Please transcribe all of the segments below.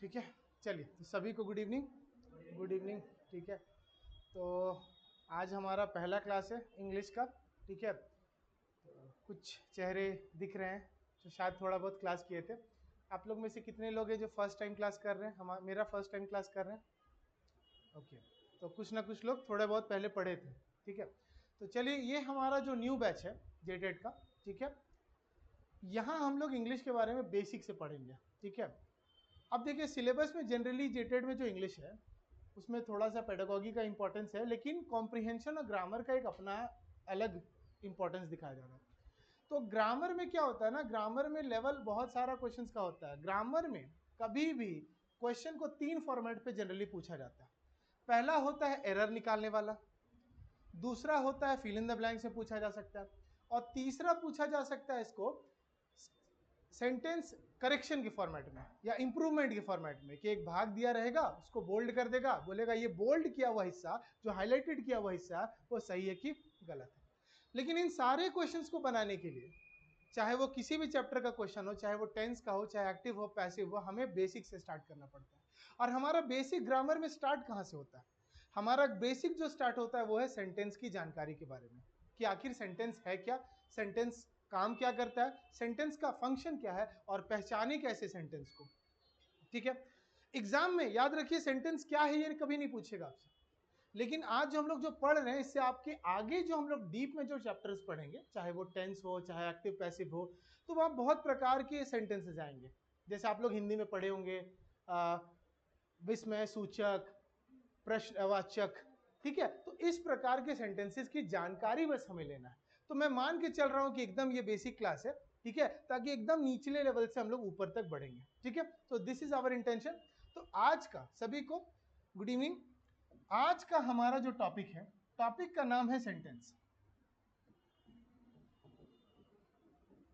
ठीक है, चलिए तो सभी को गुड इवनिंग। Good evening. ठीक है, तो आज हमारा पहला क्लास है इंग्लिश का। ठीक है, तो कुछ चेहरे दिख रहे हैं जो शायद थोड़ा बहुत क्लास किए थे। आप लोग में से कितने लोग हैं जो फर्स्ट टाइम क्लास कर रहे हैं? मेरा फर्स्ट टाइम क्लास कर रहे हैं। ओके, तो कुछ ना कुछ लोग थोड़े बहुत पहले पढ़े थे। ठीक है, तो चलिए ये हमारा जो न्यू बैच है जेटेड का। ठीक है, यहाँ हम लोग इंग्लिश के बारे में बेसिक से पढ़ेंगे। ठीक है, अब देखिए सिलेबस में जनरली जेटेड में जो इंग्लिश है उसमें थोड़ा सा पेडागॉजी का इंपॉर्टेंस है, लेकिन कॉम्प्रिहेंशन और ग्रामर का एक अपना अलग इंपॉर्टेंस दिखाया जा रहा है। तो ग्रामर में क्या होता है ना, ग्रामर में लेवल बहुत सारा क्वेश्चंस का होता है। ग्रामर में कभी भी क्वेश्चन को 3 फॉर्मेट पे जनरली पूछा जाता है। पहला होता है एरर निकालने वाला, दूसरा होता है फिल इन द ब्लैंक से पूछा जा सकता है, और तीसरा पूछा जा सकता है इसको सेंटेंस करेक्शन के फॉर्मेट में या इंप्रूवमेंट के फॉर्मेट में, कि एक भाग दिया रहेगा उसको बोल्ड कर देगा, बोलेगा ये बोल्ड किया हुआ हिस्सा, जो हाईलाइटेड किया हुआ हिस्सा वो सही है कि गलत है। लेकिन इन सारे क्वेश्चंस को बनाने के लिए, चाहे वो किसी भी चैप्टर का क्वेश्चन हो, चाहे वो टेंस का हो, चाहे एक्टिव हो पैसिव हो, हमें बेसिक से स्टार्ट करना पड़ता है। और हमारा बेसिक ग्रामर में स्टार्ट कहाँ से होता है? हमारा बेसिक जो स्टार्ट होता है वो है सेंटेंस की जानकारी के बारे में, कि आखिर सेंटेंस है क्या, सेंटेंस काम क्या करता है, सेंटेंस का फंक्शन क्या है, और पहचाने कैसे सेंटेंस को। ठीक है, एग्जाम में याद रखिए सेंटेंस क्या है ये कभी नहीं पूछेगा आपसे। लेकिन आज जो हम लोग जो पढ़ रहे हैं इससे आपके आगे जो हम लोग डीप में जो चैप्टर्स पढ़ेंगे, चाहे वो टेंस हो चाहे एक्टिव पैसिव हो, तो वहां बहुत प्रकार के सेंटेंसेस आएंगे। जैसे आप लोग हिंदी में पढ़े होंगे विस्मय सूचक, प्रश्नवाचक। ठीक है, तो इस प्रकार के सेंटेंसेस की जानकारी बस हमें लेना है। तो मैं मान के चल रहा हूं कि एकदम ये बेसिक क्लास है। ठीक है, ताकि एकदम निचले लेवल से हम लोग ऊपर तक बढ़ेंगे। ठीक है, तो दिस इज आवर इंटेंशन। तो आज का सभी को गुड इवनिंग। आज का हमारा जो टॉपिक है, टॉपिक का नाम है सेंटेंस।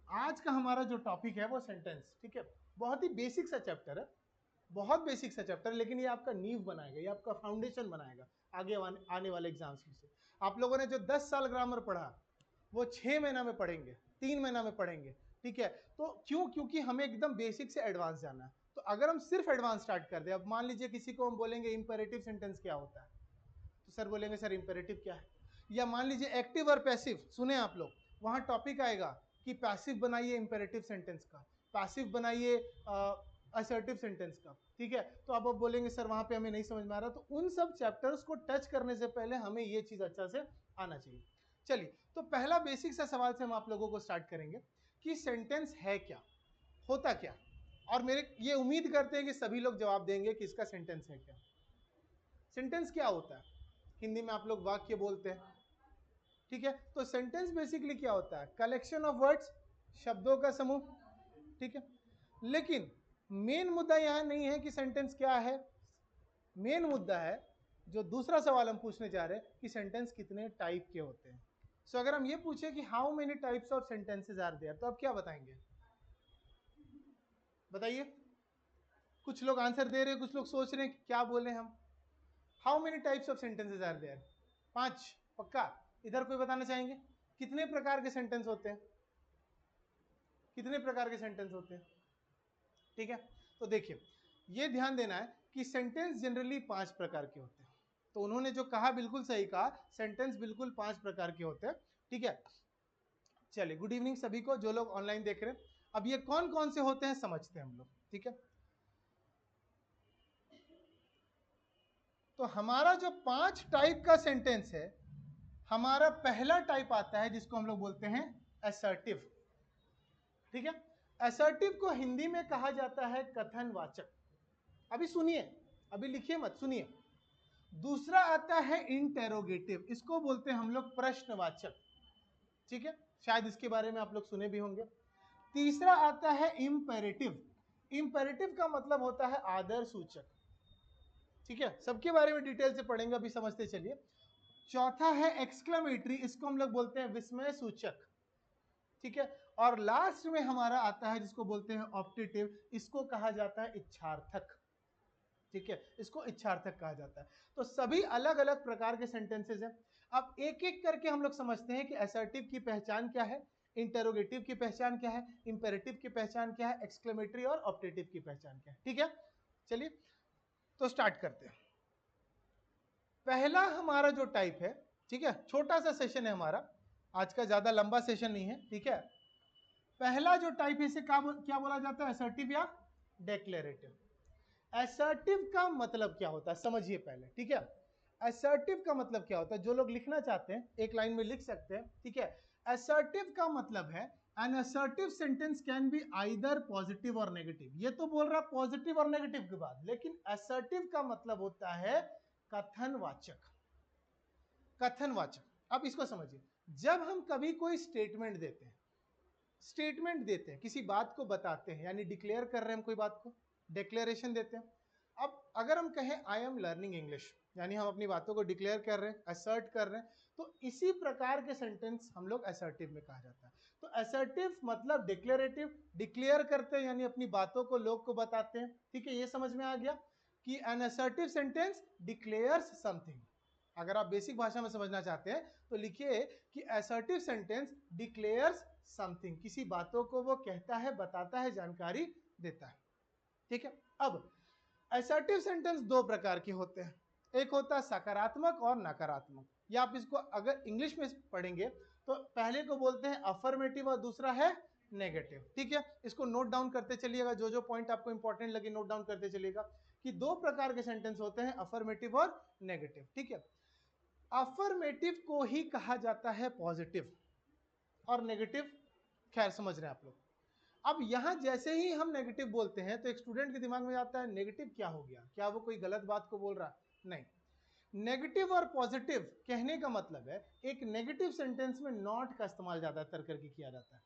आज का हमारा जो टॉपिक है वो सेंटेंस। ठीक है, बहुत ही बेसिक सा चैप्टर है, बहुत बेसिक सा चैप्टर, लेकिन ये आपका नींव बनाएगा, ये आपका फाउंडेशन बनाएगा आगे आने वाले एग्जाम्स से। आप लोगों ने जो 10 साल ग्रामर पढ़ा वो 6 महीना में पढ़ेंगे, 3 महीना में पढ़ेंगे। ठीक है, तो क्यों? क्योंकि हमें एकदम बेसिक से एडवांस जाना है। तो अगर हम सिर्फ एडवांस स्टार्ट कर दे, अब मान लीजिए किसी को हम बोलेंगे इंपेरेटिव सेंटेंस क्या होता है, तो सर बोलेंगे सर इंपेरेटिव क्या है। या मान लीजिए एक्टिव और पैसिव, सुने आप लोग, वहां टॉपिक आएगा कि पैसिव बनाइए इंपेरेटिव सेंटेंस का, पैसिव बनाइए असर्टिव सेंटेंस का। ठीक है, तो अब आप बोलेंगे सर वहां पे हमें नहीं समझ में आ रहा। तो उन सब चैप्टर्स को टच करने से पहले हमें ये चीज अच्छा से आना चाहिए। चलिए, तो पहला बेसिक सा सवाल से हम आप लोगों को स्टार्ट करेंगे कि सेंटेंस है क्या, होता क्या। और मेरे ये उम्मीद करते हैं कि सभी लोग जवाब देंगे कि इसका सेंटेंस है क्या। सेंटेंस क्या होता है? हिंदी में आप लोग वाक्य बोलते हैं। ठीक है, तो सेंटेंस बेसिकली क्या होता है? कलेक्शन ऑफ वर्ड्स, शब्दों का समूह। ठीक है, लेकिन मेन मुद्दा यहां नहीं है कि सेंटेंस क्या है। मेन मुद्दा है जो दूसरा सवाल हम पूछने जा रहे हैं कि सेंटेंस कितने टाइप के होते हैं। सो अगर हम ये पूछे कि how many types of sentences are there, तो आप क्या बताएंगे? बताइए। कुछ लोग आंसर दे रहे हैं, कुछ लोग सोच रहे हैं क्या बोले हम। How many types of sentences are there? 5 पक्का? इधर कोई बताना चाहेंगे कितने प्रकार के सेंटेंस होते हैं? कितने प्रकार के सेंटेंस होते हैं? ठीक है, तो देखिए ये ध्यान देना है कि सेंटेंस जनरली 5 प्रकार के होते हैं। तो उन्होंने जो कहा बिल्कुल सही कहा, सेंटेंस बिल्कुल 5 प्रकार के होते हैं। ठीक है, चलिए गुड इवनिंग सभी को जो लोग ऑनलाइन देख रहे हैं। अब ये कौन कौन से होते हैं समझते हैं हम लोग। ठीक है, तो हमारा जो 5 टाइप का सेंटेंस है, हमारा पहला टाइप आता है जिसको हम लोग बोलते हैं असर्टिव। ठीक है, असर्टिव को हिंदी में कहा जाता है कथनवाचक। अभी सुनिए, अभी लिखिए मत, सुनिए। दूसरा आता है इंटेरोगेटिव, इसको बोलते हैं हम लोग प्रश्नवाचक। ठीक है, शायद इसके बारे में आप लोग सुने भी होंगे। तीसरा आता है इंपेरेटिव, इंपेरेटिव का मतलब होता है आदर सूचक। ठीक है, सबके बारे में डिटेल से पढ़ेंगे, अभी समझते चलिए। चौथा है एक्सक्लेमेटरी, इसको हम लोग बोलते हैं विस्मय सूचक। ठीक है, और लास्ट में हमारा आता है जिसको बोलते हैं ऑप्टेटिव, इसको कहा जाता है इच्छार्थक। ठीक है, इसको इच्छार्थक कहा जाता है। तो सभी अलग अलग प्रकार के सेंटेंसेस हैं। अब एक एक करके हम लोग समझते हैं कि असर्टिव की पहचान क्या है, इंटरोगेटिव की पहचान क्या है, इंपेरेटिव की पहचान क्या है, एक्सक्लेमेटरी और ऑप्टेटिव की पहचान क्या है। ठीक है, चलिए तो स्टार्ट करते हैं। पहला हमारा जो टाइप है, ठीक है, छोटा सा सेशन है हमारा, आज का ज्यादा लंबा सेशन नहीं है, ठीक है। पहला जो टाइप है इसे क्या बोला जाता है, असर्टिव या डिक्लेरेटिव। असर्टिव का मतलब क्या होता है समझिए पहले, ठीक है। असर्टिव का मतलब क्या होता है, जो लोग लिखना चाहते हैं एक लाइन में लिख सकते हैं, ठीक है। असर्टिव का मतलब है an assertive sentence can be either positive और नेगेटिव। ये तो बोल रहा पॉजिटिव और नेगेटिव के बाद, लेकिन असर्टिव का मतलब होता है कथनवाचक। कथनवाचक, अब इसको समझिए। जब हम कभी कोई स्टेटमेंट देते हैं, किसी बात को बताते हैं, यानी डिक्लेयर कर रहे हैं हम कोई बात को, डिक्लेरेशन देते हैं। अब अगर हम कहें आई एम लर्निंग इंग्लिश, यानी हम अपनी बातों को डिक्लेयर कर रहे हैं, असर्ट कर रहे हैं, तो इसी प्रकार के सेंटेंस हम लोग असर्टिव में कहा जाता है। तो असर्टिव मतलब डिक्लेरेटिव, डिक्लेयर करते हैं यानी अपनी बातों को लोग को बताते हैं, ठीक है। ये समझ में आ गया कि an assertive sentence declares something. अगर आप बेसिक भाषा में समझना चाहते हैं तो लिखिए कि असर्टिव सेंटेंस डिक्लेयर्स समथिंग, किसी बातों को वो कहता है, बताता है, जानकारी देता है, ठीक है। अब असर्टिव सेंटेंस दो प्रकार के होते हैं, एक होता है सकारात्मक और नकारात्मक। या आप इसको अगर इंग्लिश में पढ़ेंगे तो पहले को बोलते हैं अफर्मेटिव और दूसरा है नेगेटिव, ठीक है। इसको नोट डाउन करते चलिएगा, जो जो पॉइंट आपको इंपॉर्टेंट लगे नोट डाउन करते चलिएगा कि दो प्रकार के सेंटेंस होते हैं, अफर्मेटिव और नेगेटिव, ठीक है। अफर्मेटिव को ही कहा जाता है पॉजिटिव और नेगेटिव खैर समझ रहे हैं आप लोग। अब यहां जैसे ही हम नेगेटिव बोलते हैं तो एक स्टूडेंट के दिमाग में आता है नेगेटिव क्या हो गया, क्या वो कोई गलत बात को बोल रहा है? नहीं, नेगेटिव और पॉजिटिव कहने का मतलब है एक नेगेटिव सेंटेंस में नॉट का इस्तेमाल ज्यादातर करके किया जाता है।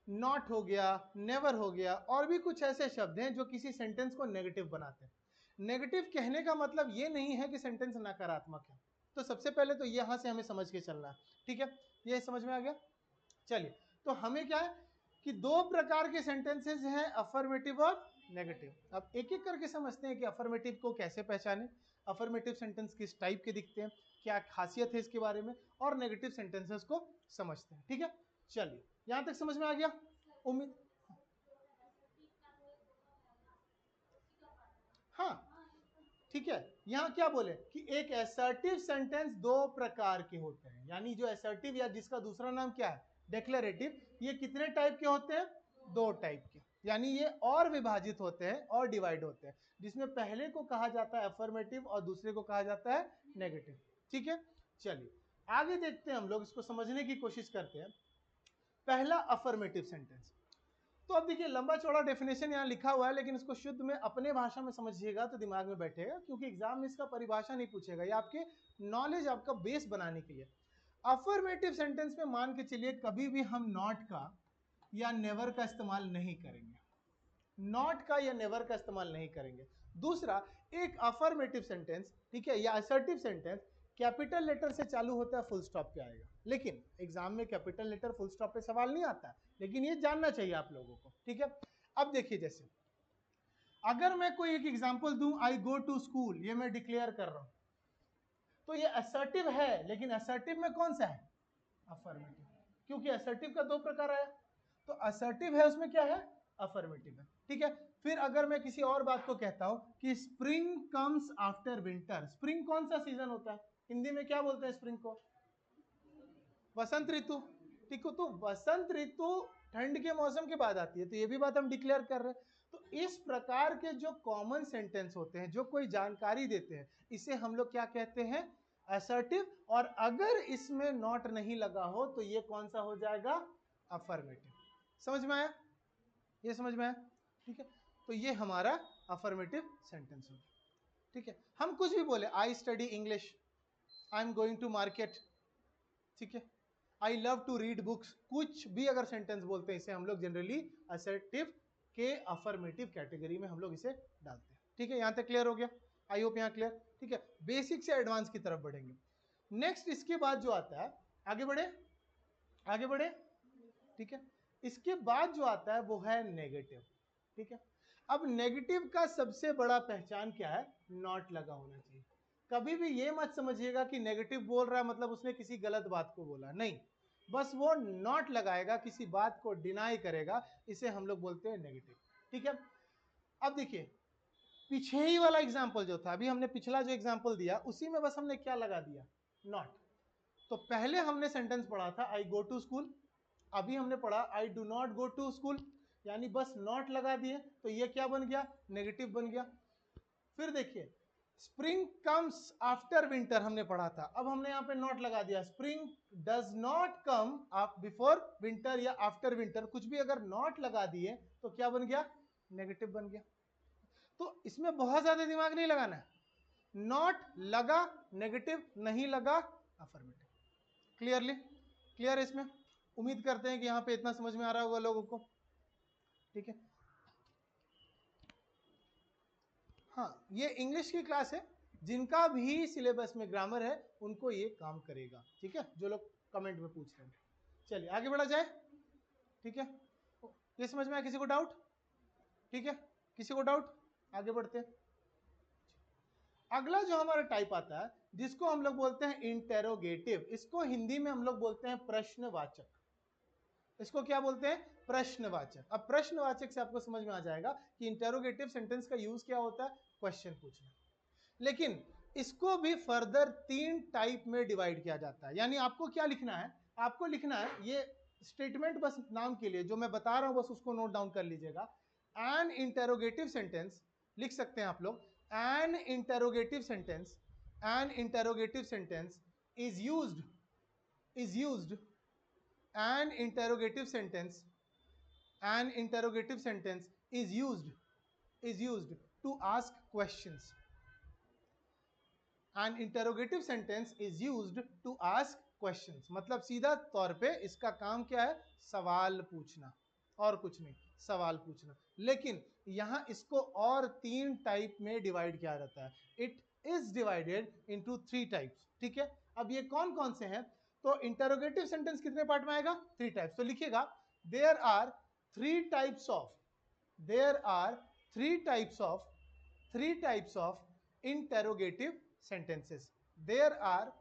नॉट हो गया, नेवर हो गया, और भी कुछ ऐसे शब्द हैं जो किसी सेंटेंस को नेगेटिव बनाते हैं। नेगेटिव कहने का मतलब ये नहीं है कि सेंटेंस नकारात्मक है। तो सबसे पहले तो यहां से हमें समझ के चलना है, ठीक है। ये समझ में आ गया। चलिए तो हमें क्या है कि दो प्रकार के सेंटेंसेस हैं, अफर्मेटिव और नेगेटिव। अब एक एक करके समझते हैं कि अफर्मेटिव को कैसे पहचाने, अफर्मेटिव सेंटेंस किस टाइप के दिखते हैं, क्या खासियत है इसके बारे में, और नेगेटिव सेंटेंसेस को समझते हैं, ठीक है। चलिए यहां तक समझ में आ गया उम्मीद। हाँ ठीक है, यहां क्या बोले कि एक असर्टिव सेंटेंस दो प्रकार के होते हैं, यानी जो असर्टिव या जिसका दूसरा नाम क्या है डिक्लेरेटिव, ये कितने टाइप के होते हैं? दो टाइप के, यानी ये और विभाजित होते हैं और डिवाइड होते हैं, जिसमें पहले को कहा जाता है अफर्मेटिव और दूसरे को कहा जाता है नेगेटिव, ठीक है। चलिए आगे देखते हैं, हम लोग इसको समझने की कोशिश करते हैं। पहला अफर्मेटिव सेंटेंस, तो अब देखिए लंबा चौड़ा डेफिनेशन यहाँ लिखा हुआ है, लेकिन इसको शुद्ध में अपने भाषा में समझिएगा तो दिमाग में बैठेगा, क्योंकि एग्जाम में इसका परिभाषा नहीं पूछेगा, ये आपके नॉलेज आपका बेस बनाने के लिए। अफर्मेटिव सेंटेंस में मान के चलिए कभी भी हम नॉट का या नेवर का इस्तेमाल नहीं करेंगे, नॉट का या नेवर का इस्तेमाल नहीं करेंगे। दूसरा, एक अफर्मेटिव सेंटेंस, ठीक है, या असर्टिव सेंटेंस कैपिटल लेटर से चालू होता है, फुल स्टॉप पे आएगा। लेकिन एग्जाम में कैपिटल लेटर फुल स्टॉप पे सवाल नहीं आता, लेकिन ये जानना चाहिए आप लोगों को, ठीक है। अब देखिए, जैसे अगर मैं कोई एक एग्जांपल दूं, आई गो टू स्कूल, ये मैं डिक्लेयर कर रहा हूं, तो ये असर्टिव है, लेकिन असर्टिव में कौन सा है? अफर्मेटिव, क्योंकि असर्टिव का दो प्रकार आया, तो असर्टिव है उसमें क्या है? अफर्मेटिव है, ठीक है। फिर अगर मैं किसी और बात को कहता हूं कि spring comes after winter, spring कौन सा सीजन होता है? हिंदी में क्या बोलते हैं स्प्रिंग को? वसंत ऋतु, ठीक है। तो वसंत ऋतु ठंड के मौसम के बाद आती है, तो ये भी बात हम डिक्लेयर कर रहे हैं। तो इस प्रकार के जो कॉमन सेंटेंस होते हैं, जो कोई जानकारी देते हैं, इसे हम लोग क्या कहते हैं? असर्टिव। और अगर इसमें नॉट नहीं लगा हो तो ये कौन सा हो जाएगा? अफर्मेटिव। समझ में आया? ये समझ में आया, ठीक है। तो ये हमारा अफर्मेटिव सेंटेंस होगा, ठीक है। हम कुछ भी बोले, I study English, I am going to market, ठीक है, I love to read books, कुछ भी अगर सेंटेंस बोलते हैं, इसे हम लोग जनरली असर्टिव के अफर्मेटिव कैटेगरी में हम लोग इसे डालते हैं, ठीक है। यहां तक क्लियर हो गया? आई होप यहां क्लियर, ठीक है। बेसिक से एडवांस की तरफ बढ़ेंगे। नेक्स्ट इसके बाद जो आता है, आगे बढ़े, आगे बढ़े, ठीक है। इसके बाद जो आता है वो है नेगेटिव, ठीक है। अब नेगेटिव का सबसे बड़ा पहचान क्या है? नॉट लगा होना चाहिए। कभी भी ये मत समझिएगा कि नेगेटिव बोल रहा है मतलब उसने किसी गलत बात को बोला, नहीं, बस वो नॉट लगाएगा, किसी बात को डिनाई करेगा, इसे हम लोग बोलते हैं नेगेटिव, ठीक है। अब देखिए, पीछे ही वाला एग्जाम्पल जो था, अभी हमने पिछला जो एग्जाम्पल दिया उसी में बस हमने क्या लगा दिया, नॉट। तो पहले हमने सेंटेंस पढ़ा था आई गो टू स्कूल, अभी हमने पढ़ा I do not go to school, यानी बस नॉट लगा दिए तो ये क्या बन गया, नेगेटिव बन गया। फिर देखिए स्प्रिंग कम्स आफ्टर विंटर हमने पढ़ा था, अब हमने यहाँ पे नॉट लगा दिया, spring does not come before winter या आफ्टर विंटर, कुछ भी अगर नॉट लगा दिए तो क्या बन गया, नेगेटिव बन गया। तो इसमें बहुत ज्यादा दिमाग नहीं लगाना है, नॉट लगा नेगेटिव, नहीं लगा अफर्मेटिव। क्लियरली क्लियर है इसमें? उम्मीद करते हैं कि यहाँ पे इतना समझ में आ रहा होगा लोगों को, ठीक है। हाँ, ये इंग्लिश की क्लास है, जिनका भी सिलेबस में ग्रामर है उनको ये काम करेगा, ठीक है, जो लोग कमेंट में पूछ रहे हैं। चलिए आगे बढ़ा जाए, ठीक है। ये समझ में आया किसी को डाउट? ठीक है, किसी को डाउट? आगे बढ़ते हैं। अगला जो हमारा टाइप आता है जिसको हम लोग बोलते हैं इंटेरोगेटिव, इसको हिंदी में हम लोग बोलते हैं प्रश्नवाचक। इसको क्या बोलते हैं, प्रश्नवाचक। अब प्रश्नवाचक से आपको समझ में आ जाएगा कि इंटेरोगेटिव सेंटेंस का यूज क्या होता है, क्वेश्चन पूछना। लेकिन इसको भी फर्दर 3 टाइप में डिवाइड किया जाता है। यानी आपको क्या लिखना है, आपको लिखना है, ये स्टेटमेंट बस नाम के लिए जो मैं बता रहा हूं बस उसको नोट डाउन कर लीजिएगा। एन इंटेरोगेटिव सेंटेंस लिख सकते हैं आप लोग, N interrogative sentence, N interrogative sentence is used an interrogative sentence is used to ask questions. An interrogative sentence is used to ask questions, मतलब सीधा तौर पे इसका काम क्या है, सवाल पूछना, और कुछ नहीं, सवाल पूछना। लेकिन यहां इसको और 3 टाइप में डिवाइड किया जाता है। It is divided into 3 types, ठीक है। अब ये कौन कौन से हैं, तो इंटरोगेटिव सेंटेंस कितने पार्ट में आएगा, 3 टाइप्स। तो लिखिएगा there are 3 types of interrogative sentences. There are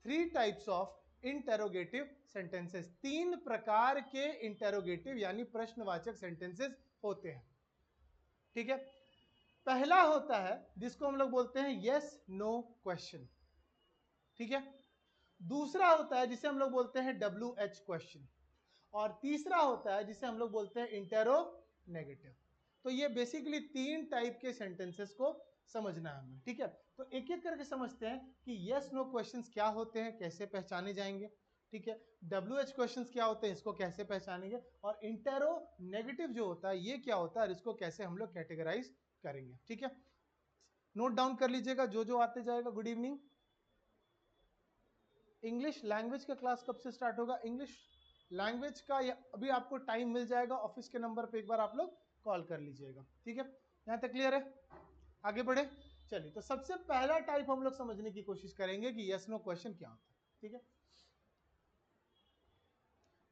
3 types of interrogative sentences. 3 प्रकार के इंटेरोगेटिव यानी प्रश्नवाचक सेंटेंसेस होते हैं, ठीक है। पहला होता है जिसको हम लोग बोलते हैं yes no question, ठीक है। दूसरा होता है जिसे हम लोग बोलते हैं WH क्वेश्चन, और तीसरा होता है जिसे हम लोग बोलते हैं इंटेरोनेगेटिव। तो ये बेसिकली 3 टाइप के सेंटेंसेस को समझना है हमें, ठीक है। तो एक एक करके समझते हैं कि यस नो क्वेश्चंस क्या होते हैं, कैसे पहचाने जाएंगे, ठीक है। WH क्वेश्चंस क्या होते हैं, इसको कैसे पहचानेंगे, और इंटेरोनेगेटिव जो होता है ये क्या होता है और इसको कैसे हम लोग कैटेगराइज करेंगे, ठीक है। नोट डाउन कर लीजिएगा जो जो आते जाएगा। Good evening. इंग्लिश लैंग्वेज का क्लास कब से स्टार्ट होगा, इंग्लिश लैंग्वेज का अभी आपको टाइम मिल जाएगा, ऑफिस के नंबर पे एक बार आप लोग कॉल कर लीजिएगा, ठीक है। यहाँ तक क्लियर है? आगे बढ़े, चलिए। तो सबसे पहला टाइप हम लोग समझने की कोशिश करेंगे कि यस नो क्वेश्चन क्या होता है, ठीक है।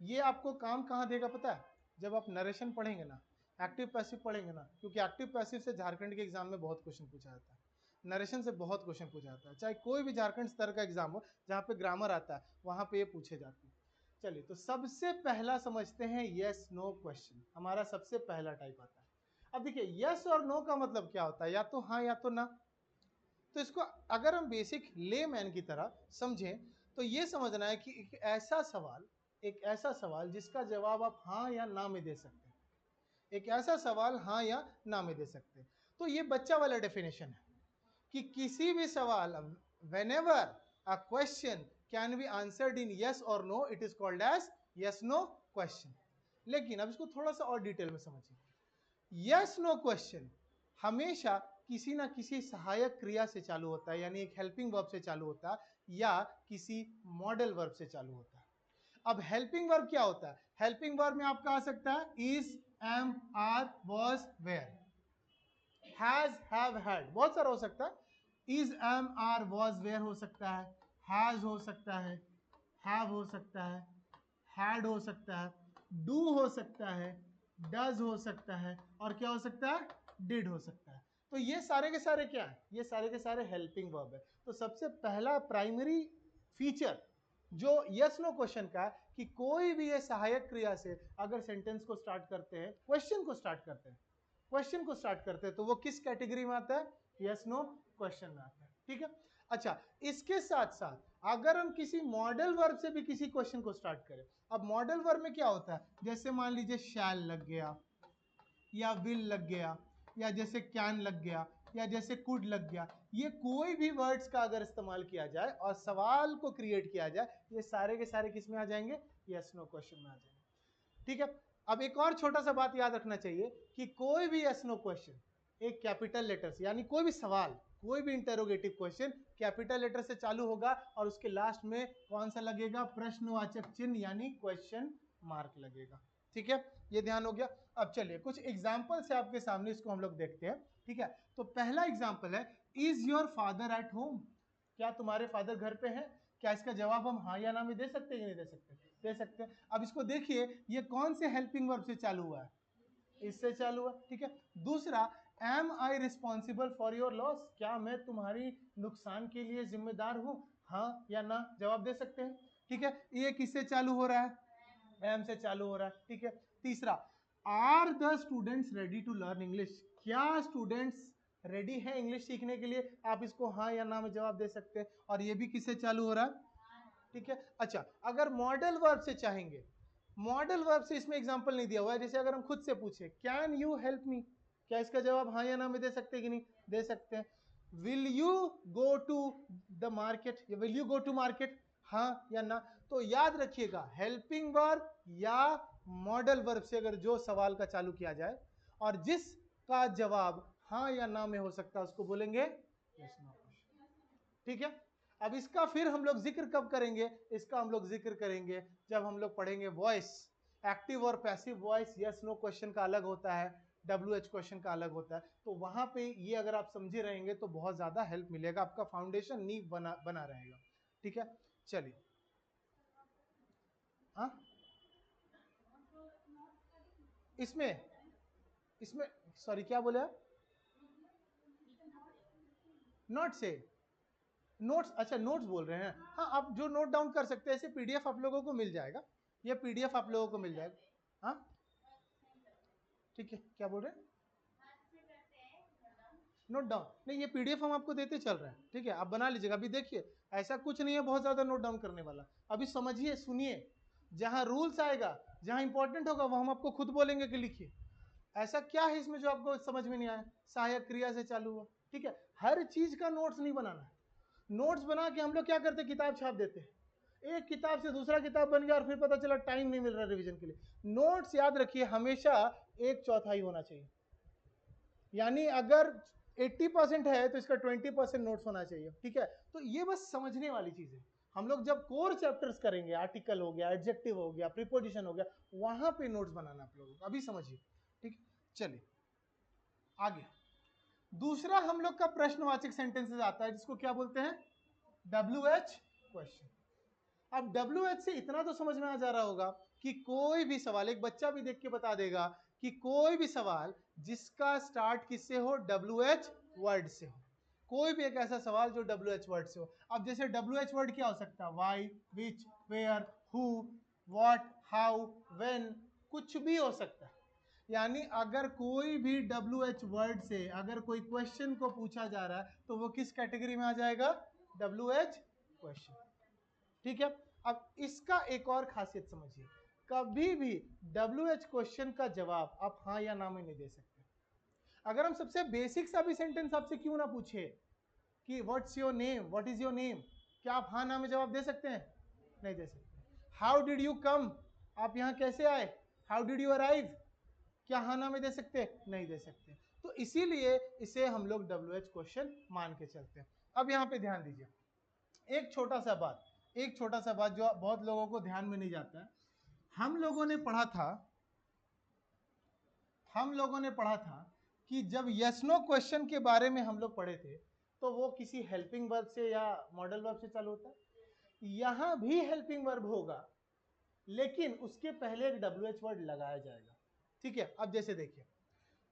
ये आपको काम कहाँ देगा पता है, जब आप नरेशन पढ़ेंगे ना, एक्टिव पैसिव पढ़ेंगे ना, क्योंकि एक्टिव पैसिव से झारखंड के एग्जाम में बहुत क्वेश्चन पूछा जाता है, नरेशन से बहुत क्वेश्चन पूछा जाता है, चाहे कोई भी झारखंड स्तर का एग्जाम हो जहाँ पे ग्रामर आता है वहाँ पे ये पूछे जाते हैं। चलिए, तो सबसे पहला समझते हैं यस नो क्वेश्चन, हमारा सबसे पहला टाइप आता है। अब देखिए यस और नो का मतलब क्या होता है, या तो हाँ या तो ना। तो इसको अगर हम बेसिक लेमैन की तरह समझें तो ये समझना है कि एक ऐसा सवाल जिसका जवाब आप हाँ या ना में दे सकते हैं, एक ऐसा सवाल हाँ या ना में दे सकते हैं। तो ये बच्चा वाला डेफिनेशन है कि किसी भी सवाल, whenever a question can be answered in yes or no, it is called as yes no question। लेकिन अब इसको थोड़ा सा और डिटेल में समझिए। यस नो क्वेश्चन हमेशा किसी ना किसी सहायक क्रिया से चालू होता है, यानी एक हेल्पिंग वर्ब से चालू होता है या किसी मॉडल वर्ब से चालू होता है। अब हेल्पिंग वर्ब क्या होता है, हेल्पिंग वर्ब में आपका आ सकता है is, am, are, was, were, has, have, had, बहुत सारा हो सकता है। Is, am, are, was, were हो सकता है, हैज हो सकता है, हैव हो सकता है, हैड हो सकता है, डू हो सकता है, डज हो सकता है, और क्या हो सकता है, डिड हो सकता है। तो ये सारे के सारे क्या है, ये सारे के सारे हेल्पिंग वर्ब है। तो सबसे पहला प्राइमरी फीचर जो यस नो क्वेश्चन का है कि कोई भी ये सहायक क्रिया से अगर सेंटेंस को स्टार्ट करते हैं, क्वेश्चन को स्टार्ट करते हैं, क्वेश्चन को स्टार्ट करते हैं तो वो किस कैटेगरी में आता है? यस नो क्वेश्चन में आता है। ठीक है, अच्छा इसके साथ साथ अगर हम किसी मॉडल वर्ब से भी किसी क्वेश्चन को स्टार्ट करें, अब मॉडल वर्ब में क्या होता है, जैसे मान लीजिए शैल लग गया या विल लग गया या जैसे कैन लग गया या जैसे कुड लग गया, ये कोई भी वर्ड्स का अगर इस्तेमाल किया जाए और सवाल को क्रिएट किया जाए, ये सारे के सारे किस में आ जाएंगे? यस नो क्वेश्चन में आ जाएंगे। ठीक है, अब एक और छोटा सा बात याद रखना चाहिए कि कोई भी यस नो क्वेश्चन एक कैपिटल लेटर से, यानी कोई भी सवाल, कोई भी इंटरोगेटिव क्वेश्चन कैपिटल लेटर से चालू होगा और उसके लास्ट में कौन सा लगेगा? प्रश्नवाचक चिन्ह यानी क्वेश्चन मार्क लगेगा। ठीक है, ये ध्यान हो गया। अब चलिए कुछ एग्जाम्पल से आपके सामने इसको हम लोग देखते हैं। ठीक है, तो पहला एग्जाम्पल है, is your father at home? क्या तुम्हारे फादर घर पे हैं? क्या इसका जवाब हम हाँ या ना में दे सकते हैं कि नहीं दे सकते? दे सकते हैं। अब इसको देखिए, ये कौन से हेल्पिंग वर्ब से चालू हुआ है? इससे चालू हुआ। ठीक है, दूसरा, am I responsible for your loss? क्या मैं तुम्हारी नुकसान के लिए जिम्मेदार हूं? हाँ या ना जवाब दे सकते हैं। ठीक है, ये किससे चालू हो रहा है? एम से चालू हो रहा है। ठीक है, तीसरा, are the students ready to learn English? क्या स्टूडेंट्स रेडी है इंग्लिश सीखने के लिए? आप इसको हाँ या ना में जवाब दे सकते हैं, और ये भी किससे चालू हो रहा है? ठीक है, अच्छा अगर मॉडल वर्ब से चाहेंगे, मॉडल वर्ब से इसमें एग्जांपल नहीं दिया हुआ है, जैसे अगर हम खुद से पूछे कैन यू हेल्प मी, क्या इसका जवाब हाँ या ना में दे सकते हैं कि नहीं? दे सकते हैं। Will you go to the market, या will you go to market, हाँ या ना? तो याद रखिएगा, हेल्पिंग वर्ब या मॉडल वर्ब से अगर जो सवाल का चालू किया जाए और जिसका जवाब हाँ या ना में हो सकता है, उसको बोलेंगे यस नो क्वेश्चन। ठीक है, अब इसका फिर हम लोग जिक्र कब करेंगे? इसका हम लोग जिक्र करेंगे जब हम लोग पढ़ेंगे वॉइस, एक्टिव और passive voice yes no question का अलग होता है, WH क्वेश्चन का अलग होता है। तो वहां पे ये अगर आप समझे रहेंगे तो बहुत ज्यादा हेल्प मिलेगा, आपका फाउंडेशन नींव बना रहेगा। ठीक है, चलिए। हाँ, इसमें सॉरी क्या बोले आप? नोट से नोट्स, अच्छा नोट्स बोल रहे हैं। हाँ, आप जो नोट डाउन कर सकते हैं, ऐसे PDF आप लोगों को मिल जाएगा, ये PDF आप लोगों को मिल जाएगा। हाँ ठीक है, क्या बोल रहे हैं? नोट डाउन नहीं, ये PDF हम आपको देते चल रहे हैं। ठीक है, आप बना लीजिएगा। अभी देखिए, ऐसा कुछ नहीं है बहुत ज्यादा नोट डाउन करने वाला। अभी समझिए, सुनिए, जहां रूल्स आएगा, जहां इंपॉर्टेंट होगा, वो हम आपको खुद बोलेंगे कि लिखिए। ऐसा क्या है इसमें जो आपको समझ में नहीं आया? सहायक क्रिया से चालू हुआ। ठीक है, हर चीज का नोट्स नहीं बनाना है। नोट्स बना के हम लोग क्या करते हैं? किताब छाप देते हैं, एक किताब से दूसरा किताब बन गया और फिर पता चला टाइम नहीं मिल रहा रिवीजन के लिए। नोट्स याद रखिए हमेशा 1/4 होना चाहिए, यानी अगर 80% है तो इसका 20% नोट्स होना चाहिए। ठीक है, तो ये बस समझने वाली चीज है। हम लोग जब कोर चैप्टर्स करेंगे, आर्टिकल हो गया, एडजेक्टिव हो गया, प्रीपोजिशन हो गया, वहां पे नोट्स बनाना आप लोगों को, अभी समझिए। ठीक, चलिए आगे। दूसरा हम लोग का प्रश्नवाचक सेंटेंसेस आता है, जिसको क्या बोलते हैं? WH question. अब WH से इतना तो समझ में आ जा रहा होगा कि कोई भी सवाल, एक बच्चा भी देख के बता देगा कि कोई भी सवाल जिसका स्टार्ट किससे हो? WH वर्ड से हो। कोई भी एक ऐसा सवाल जो WH वर्ड से हो। अब जैसे WH वर्ड क्या हो सकता है? Why, which, where, who, what, how, when, कुछ भी हो सकता है। यानी अगर कोई भी WH वर्ड से अगर कोई क्वेश्चन को पूछा जा रहा है तो वो किस कैटेगरी में आ जाएगा? WH question. ठीक है, अब इसका एक और खासियत समझिए, कभी भी WH क्वेश्चन का जवाब आप हाँ या ना में नहीं दे सकते। अगर हम सबसे बेसिक सा भी सेंटेंस आपसे क्यों ना पूछे कि what's your name, what is your name, क्या आप हाँ ना में जवाब दे सकते हैं? नहीं दे सकते। हाउ डिड यू कम, आप यहां कैसे आए? हाउ डिड यू अराइव, क्या हाँ ना में दे सकते हैं? नहीं दे सकते। तो इसीलिए इसे हम लोग WH क्वेश्चन मान के चलते हैं। अब यहां पे ध्यान दीजिए, एक छोटा सा बात जो बहुत लोगों को ध्यान में नहीं जाता है। हम लोगों ने पढ़ा था कि जब यस नो क्वेश्चन के बारे में हम लोग पढ़े थे तो वो किसी हेल्पिंग वर्ब से या मॉडल वर्ब से चालू होता है। यहां भी हेल्पिंग वर्ब होगा, लेकिन उसके पहले एक WH वर्ड लगाया जाएगा। ठीक है, अब जैसे देखिए,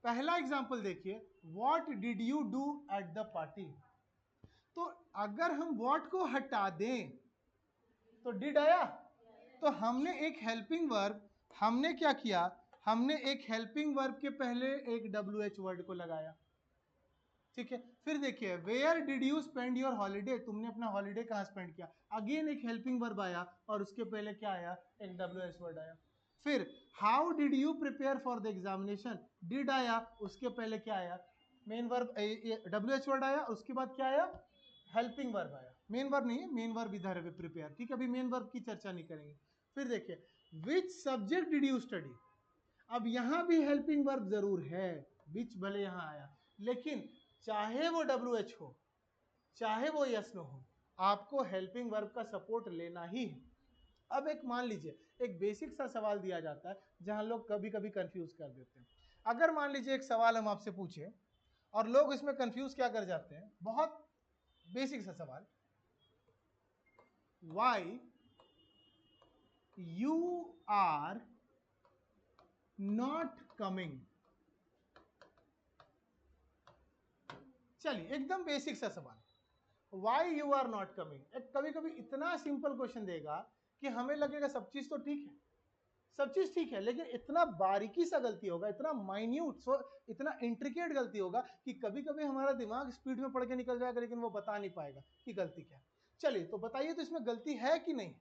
पहला एग्जांपल देखिए, what did you do at the party. तो अगर हम व्हाट को हटा दें तो डिड आया, तो हमने एक हेल्पिंग वर्ब, हमने क्या किया? हमने एक हेल्पिंग वर्ब के पहले एक WH वर्ड को लगाया, ठीक है। फिर देखिए where did you spend your holiday, तुमने अपना हॉलीडे कहाँ स्पेंड किया, अगेन एक हेल्पिंग वर्ब आया और उसके पहले क्या आया, एक WH वर्ड आया। फिर how did you prepare for the examination, did आया, उसके पहले क्या आया, मेन वर्ब, WH वर्ड आया, उसके बाद क्या आया, हेल्पिंग वर्ब आया। मेन वर्ब नहीं है, मेन वर्ब इधर है प्रिपेयर, ठीक है, अभी मेन वर्ब की चर्चा नहीं करेंगे। फिर देखिए which subject did you study, अब यहां भी हेल्पिंग वर्ब जरूर है, विच भले यहां आया, लेकिन चाहे वो WH हो चाहे वो यस नो हो, आपको हेल्पिंग वर्ब का सपोर्ट लेना ही है। अब एक मान लीजिए एक बेसिक सा सवाल दिया जाता है जहां लोग कभी कभी कंफ्यूज कर देते हैं। अगर मान लीजिए एक सवाल हम आपसे पूछे और लोग इसमें कंफ्यूज क्या कर जाते हैं, बहुत बेसिक सा सवाल, why you are not coming, चलिए एकदम बेसिक सा सवाल, why you are not coming, कभी कभी इतना सिंपल क्वेश्चन देगा कि हमें लगेगा सब चीज तो ठीक है, सब चीज ठीक है, लेकिन इतना बारीकी सा गलती होगा, इतना माइन्यूट, इतना इंट्रिकेट गलती होगा कि कभी कभी हमारा दिमाग स्पीड में पढ़ के निकल जाएगा लेकिन वो बता नहीं पाएगा कि गलती क्या है। चलिए तो बताइए तो इसमें गलती है कि नहीं,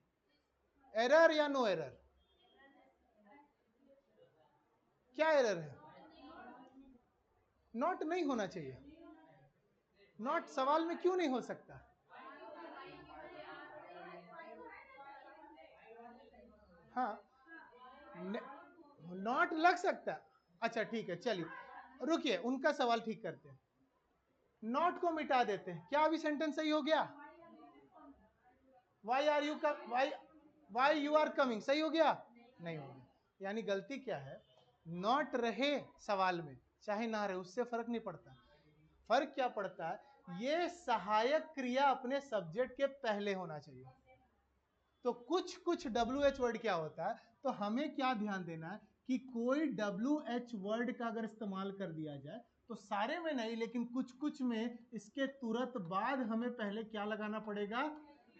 एरर या नो एरर, क्या एरर है, नॉट नहीं होना चाहिए, नॉट सवाल में क्यों नहीं हो सकता, हाँ नॉट लग सकता, अच्छा ठीक है, चलिए रुकिए उनका सवाल ठीक करते हैं, नॉट को मिटा देते हैं, क्या अभी सेंटेंस सही हो गया, why are you why you are coming सही हो गया, नहीं हो गया, यानी गलती क्या है, नॉट रहे सवाल में चाहे ना रहे उससे फर्क नहीं पड़ता, फर्क क्या पड़ता है, ये सहायक क्रिया अपने सब्जेक्ट के पहले होना चाहिए। तो कुछ कुछ WH वर्ड क्या होता है, तो हमें क्या ध्यान देना है कि कोई WH वर्ड का अगर इस्तेमाल कर दिया जाए तो सारे में नहीं लेकिन कुछ कुछ में इसके तुरंत बाद हमें पहले क्या लगाना पड़ेगा,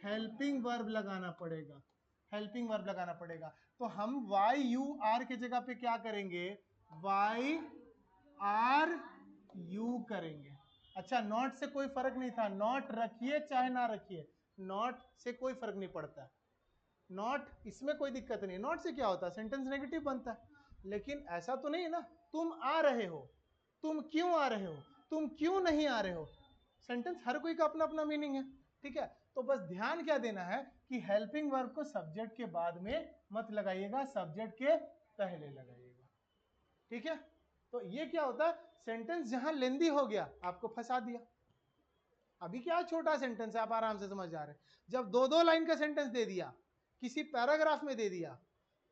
हेल्पिंग वर्ब लगाना पड़ेगा, हेल्पिंग वर्ब लगाना पड़ेगा। तो हम वाई यू आर के जगह पे क्या करेंगे, वाई आर यू करेंगे। अच्छा नॉट से कोई फर्क नहीं था, नॉट रखिए चाहे ना रखिए, नॉट से कोई फर्क नहीं पड़ता, नॉट इसमें कोई दिक्कत नहीं, नॉट से क्या होता है, सेंटेंस नेगेटिव बनता है, लेकिन ऐसा तो नहीं है ना, तुम आ रहे हो, तुम क्यों आ रहे हो, तुम क्यों नहीं आ रहे हो, सेंटेंस हर कोई का अपना अपना मीनिंग है, ठीक है। तो बस ध्यान क्या देना है कि हेल्पिंग वर्ब को सब्जेक्ट के बाद में मत लगाइएगा, सब्जेक्ट के पहले लगाइएगा, ठीक है। तो ये क्या होता है, सेंटेंस जहां लेंदी हो गया आपको फंसा दिया, अभी क्या छोटा सेंटेंस है आप आराम से समझ जा रहे हैं, जब दो दो लाइन का सेंटेंस दे दिया किसी पैराग्राफ में दे दिया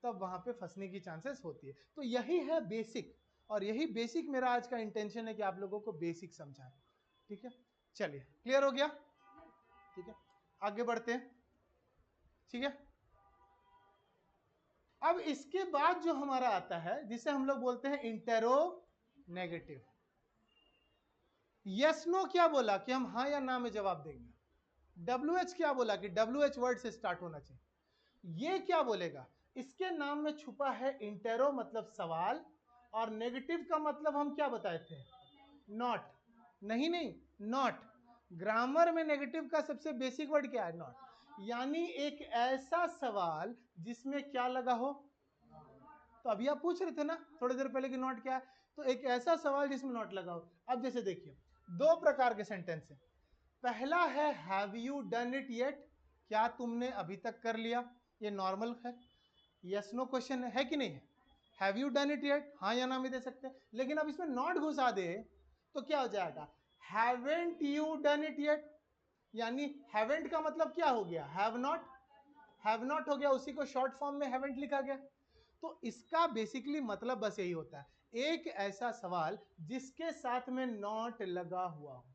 तब वहां पे फंसने की चांसेस होती है। तो यही है बेसिक, और यही बेसिक मेरा आज का इंटेंशन है कि आप लोगों को बेसिक समझाएं, ठीक है। चलिए क्लियर हो गया, ठीक है आगे बढ़ते हैं, ठीक है। अब इसके बाद जो हमारा आता है जिसे हम लोग बोलते हैं इंटेरोनेगेटिव, यस नो क्या बोला कि हम हाँ या ना में जवाब देंगे, WH क्या बोला कि WH वर्ड से स्टार्ट होना चाहिए, ये क्या बोलेगा, इसके नाम में छुपा है इंटेरो मतलब सवाल, और नेगेटिव का मतलब हम क्या बताए थे, नॉट, नहीं नहीं नॉट, ग्रामर में नेगेटिव का सबसे बेसिक वर्ड क्या है, नॉट, यानी एक ऐसा सवाल जिसमें क्या लगा हो, तो अभी आप पूछ रहे थे ना थोड़ी देर पहले कि नॉट क्या है, तो एक ऐसा सवाल जिसमें नॉट लगा हो। अब जैसे देखिए दो प्रकार के सेंटेंस है, पहला है have you done it yet, क्या तुमने अभी तक कर लिया, ये नॉर्मल है, यस नो क्वेश्चन है कि नहीं है, have you done it yet हाँ या ना में दे सकते हैं, लेकिन अब इसमें नॉट घुसा दे तो क्या हो जाएगा, haven't you done it yet, यानी हैवेंट का मतलब क्या हो गया, हैव नॉट हो गया, उसी को शॉर्ट फॉर्म में हैवेंट लिखा गया। तो इसका बेसिकली मतलब बस यही होता है, एक ऐसा सवाल जिसके साथ में नॉट लगा हुआ हो,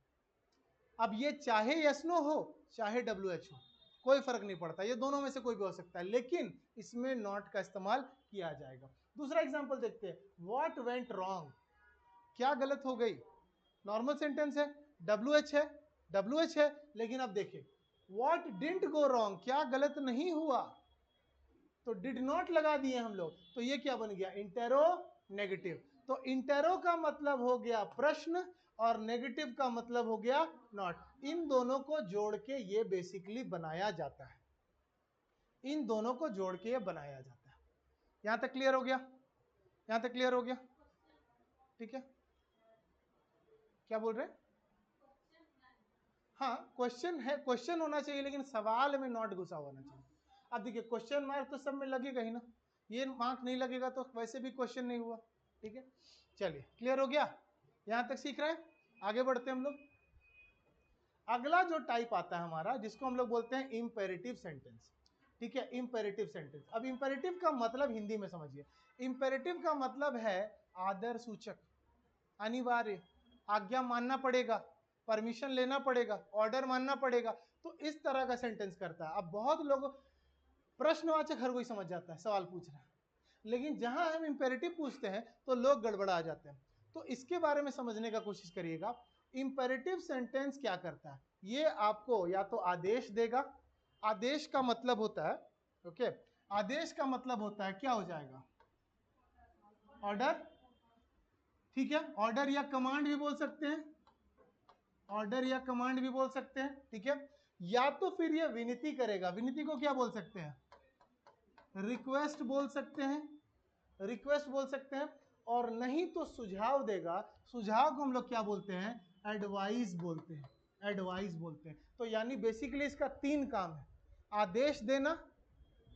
अब ये चाहे यस नो हो चाहे WH हो कोई फर्क नहीं पड़ता, ये दोनों में से कोई भी हो सकता है, लेकिन इसमें नॉट का इस्तेमाल किया जाएगा। दूसरा एग्जांपल देखते हैं, व्हाट वेंट रॉन्ग, क्या गलत हो गई, नॉर्मल सेंटेंस है, WH है, लेकिन अब देखिए व्हाट डिडंट गो रॉन्ग, क्या गलत नहीं हुआ, तो डिड नॉट लगा दिए हम लोग, तो ये क्या बन गया, इंटेरोनेगेटिव। तो इंटेरो का मतलब हो गया प्रश्न और नेगेटिव का मतलब हो गया नॉट। इन दोनों को जोड़ के ये बेसिकली बनाया जाता है, इन दोनों को जोड़ के ये बनाया जाता है। यहां तक क्लियर हो गया, यहां तक क्लियर हो गया, ठीक है। क्या बोल रहे हैं? हाँ क्वेश्चन है, क्वेश्चन होना चाहिए लेकिन सवाल में नॉट घुसा होना चाहिए। अब देखिए क्वेश्चन मार्क तो सब में लगेगा ही ना, ये मार्क नहीं लगेगा तो वैसे भी क्वेश्चन नहीं हुआ, ठीक है। चलिए क्लियर हो गया, यहां तक सीख रहे हैं, आगे बढ़ते हैं हम लोग। अगला जो टाइप आता है हमारा, जिसको हम लोग बोलते हैं इंपेरेटिव सेंटेंस, ठीक है। इंपेरेटिव सेंटेंस, अब इंपेरेटिव का मतलब हिंदी में समझिए, इंपेरेटिव का मतलब है आदर सूचक, अनिवार्य, आज्ञा मानना पड़ेगा, परमिशन लेना पड़ेगा, ऑर्डर मानना पड़ेगा, तो इस तरह का सेंटेंस करता है। अब बहुत लोग प्रश्नवाचक हर कोई समझ जाता है, सवाल पूछ रहा है, लेकिन जहां हम इंपेरेटिव पूछते हैं तो लोग गड़बड़ा जाते हैं। तो इसके बारे में समझने का कोशिश करिएगा। इंपेरेटिव सेंटेंस क्या करता है, ये आपको या तो आदेश देगा, आदेश का मतलब होता है, ओके, आदेश का मतलब होता है क्या हो जाएगा, ऑर्डर, ठीक है। ऑर्डर या कमांड भी बोल सकते हैं, ऑर्डर या कमांड भी बोल सकते हैं, ठीक है। या तो फिर ये विनती करेगा, विनती को क्या बोल सकते हैं, रिक्वेस्ट बोल सकते हैं, रिक्वेस्ट बोल सकते हैं। और नहीं तो सुझाव देगा, सुझाव को हम लोग क्या बोलते हैं, एडवाइस बोलते हैं, एडवाइस बोलते हैं। तो यानी बेसिकली इसका 3 काम है, आदेश देना,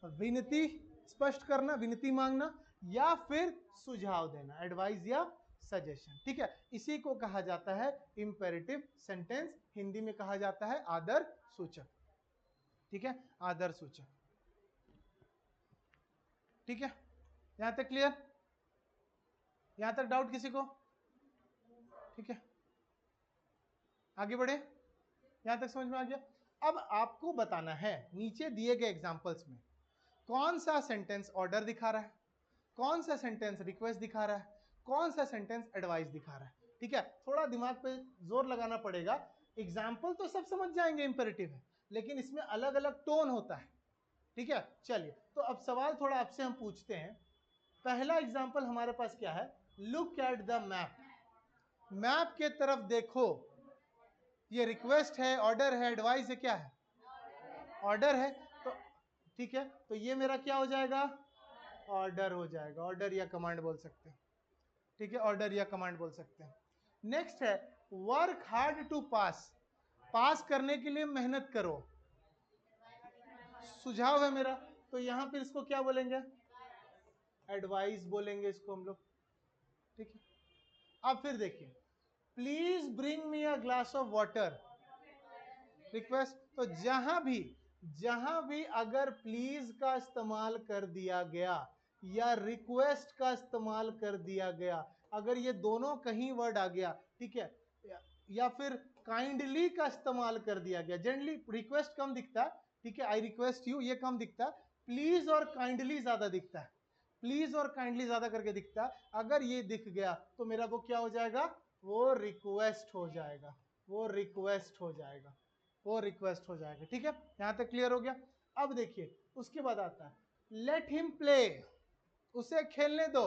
विनती स्पष्ट करना, विनती मांगना, या फिर सुझाव देना, एडवाइस या सजेशन, ठीक है। इसी को कहा जाता है इंपेरेटिव सेंटेंस, हिंदी में कहा जाता है आदर सूचक, ठीक है, आदर सूचक, ठीक है। यहां तक क्लियर, यहां तक डाउट किसी को, ठीक है, आगे बढ़े, यहां तक समझ में आ गया। अब आपको बताना है नीचे दिए गए एग्जांपल्स में कौन सा सेंटेंस ऑर्डर दिखा रहा है, कौन सा सेंटेंस रिक्वेस्ट दिखा रहा है, कौन सा सेंटेंस एडवाइस दिखा रहा है, ठीक है। थोड़ा दिमाग पे जोर लगाना पड़ेगा, एग्जाम्पल तो सब समझ जाएंगे इंपेरेटिव है, लेकिन इसमें अलग अलग टोन होता है, ठीक है। चलिए तो अब सवाल थोड़ा आपसे हम पूछते हैं। पहला एग्जाम्पल हमारे पास क्या है, look at the map, map के तरफ देखो, ये रिक्वेस्ट है, ऑर्डर है, एडवाइस है, क्या है, ऑर्डर है। तो ठीक है, तो ये मेरा क्या हो जाएगा, ऑर्डर हो जाएगा, ऑर्डर या कमांड बोल सकते हैं, ठीक है, ऑर्डर या कमांड बोल सकते हैं। नेक्स्ट है वर्क हार्ड टू पास, पास करने के लिए मेहनत करो, सुझाव है मेरा, तो यहां पर इसको क्या बोलेंगे, एडवाइस बोलेंगे इसको हम लोग, ठीक है। अब फिर देखिए, please bring me a glass of water, request. तो जहां भी अगर प्लीज का इस्तेमाल कर दिया गया या रिक्वेस्ट का इस्तेमाल कर दिया गया, अगर ये दोनों कहीं वर्ड आ गया, ठीक है, या फिर काइंडली का इस्तेमाल कर दिया गया, जनरली रिक्वेस्ट कम दिखता है, ठीक है, आई रिक्वेस्ट यू, ये कम दिखता है, प्लीज और काइंडली ज्यादा दिखता है, प्लीज और काइंडली ज्यादा करके दिखता है। अगर ये दिख गया तो मेरा वो क्या हो जाएगा, वो रिक्वेस्ट हो जाएगा, वो रिक्वेस्ट हो जाएगा, वो रिक्वेस्ट हो जाएगा, ठीक है। यहां तक क्लियर हो गया। अब देखिए उसके बाद आता है लेट हिम प्ले, उसे खेलने दो,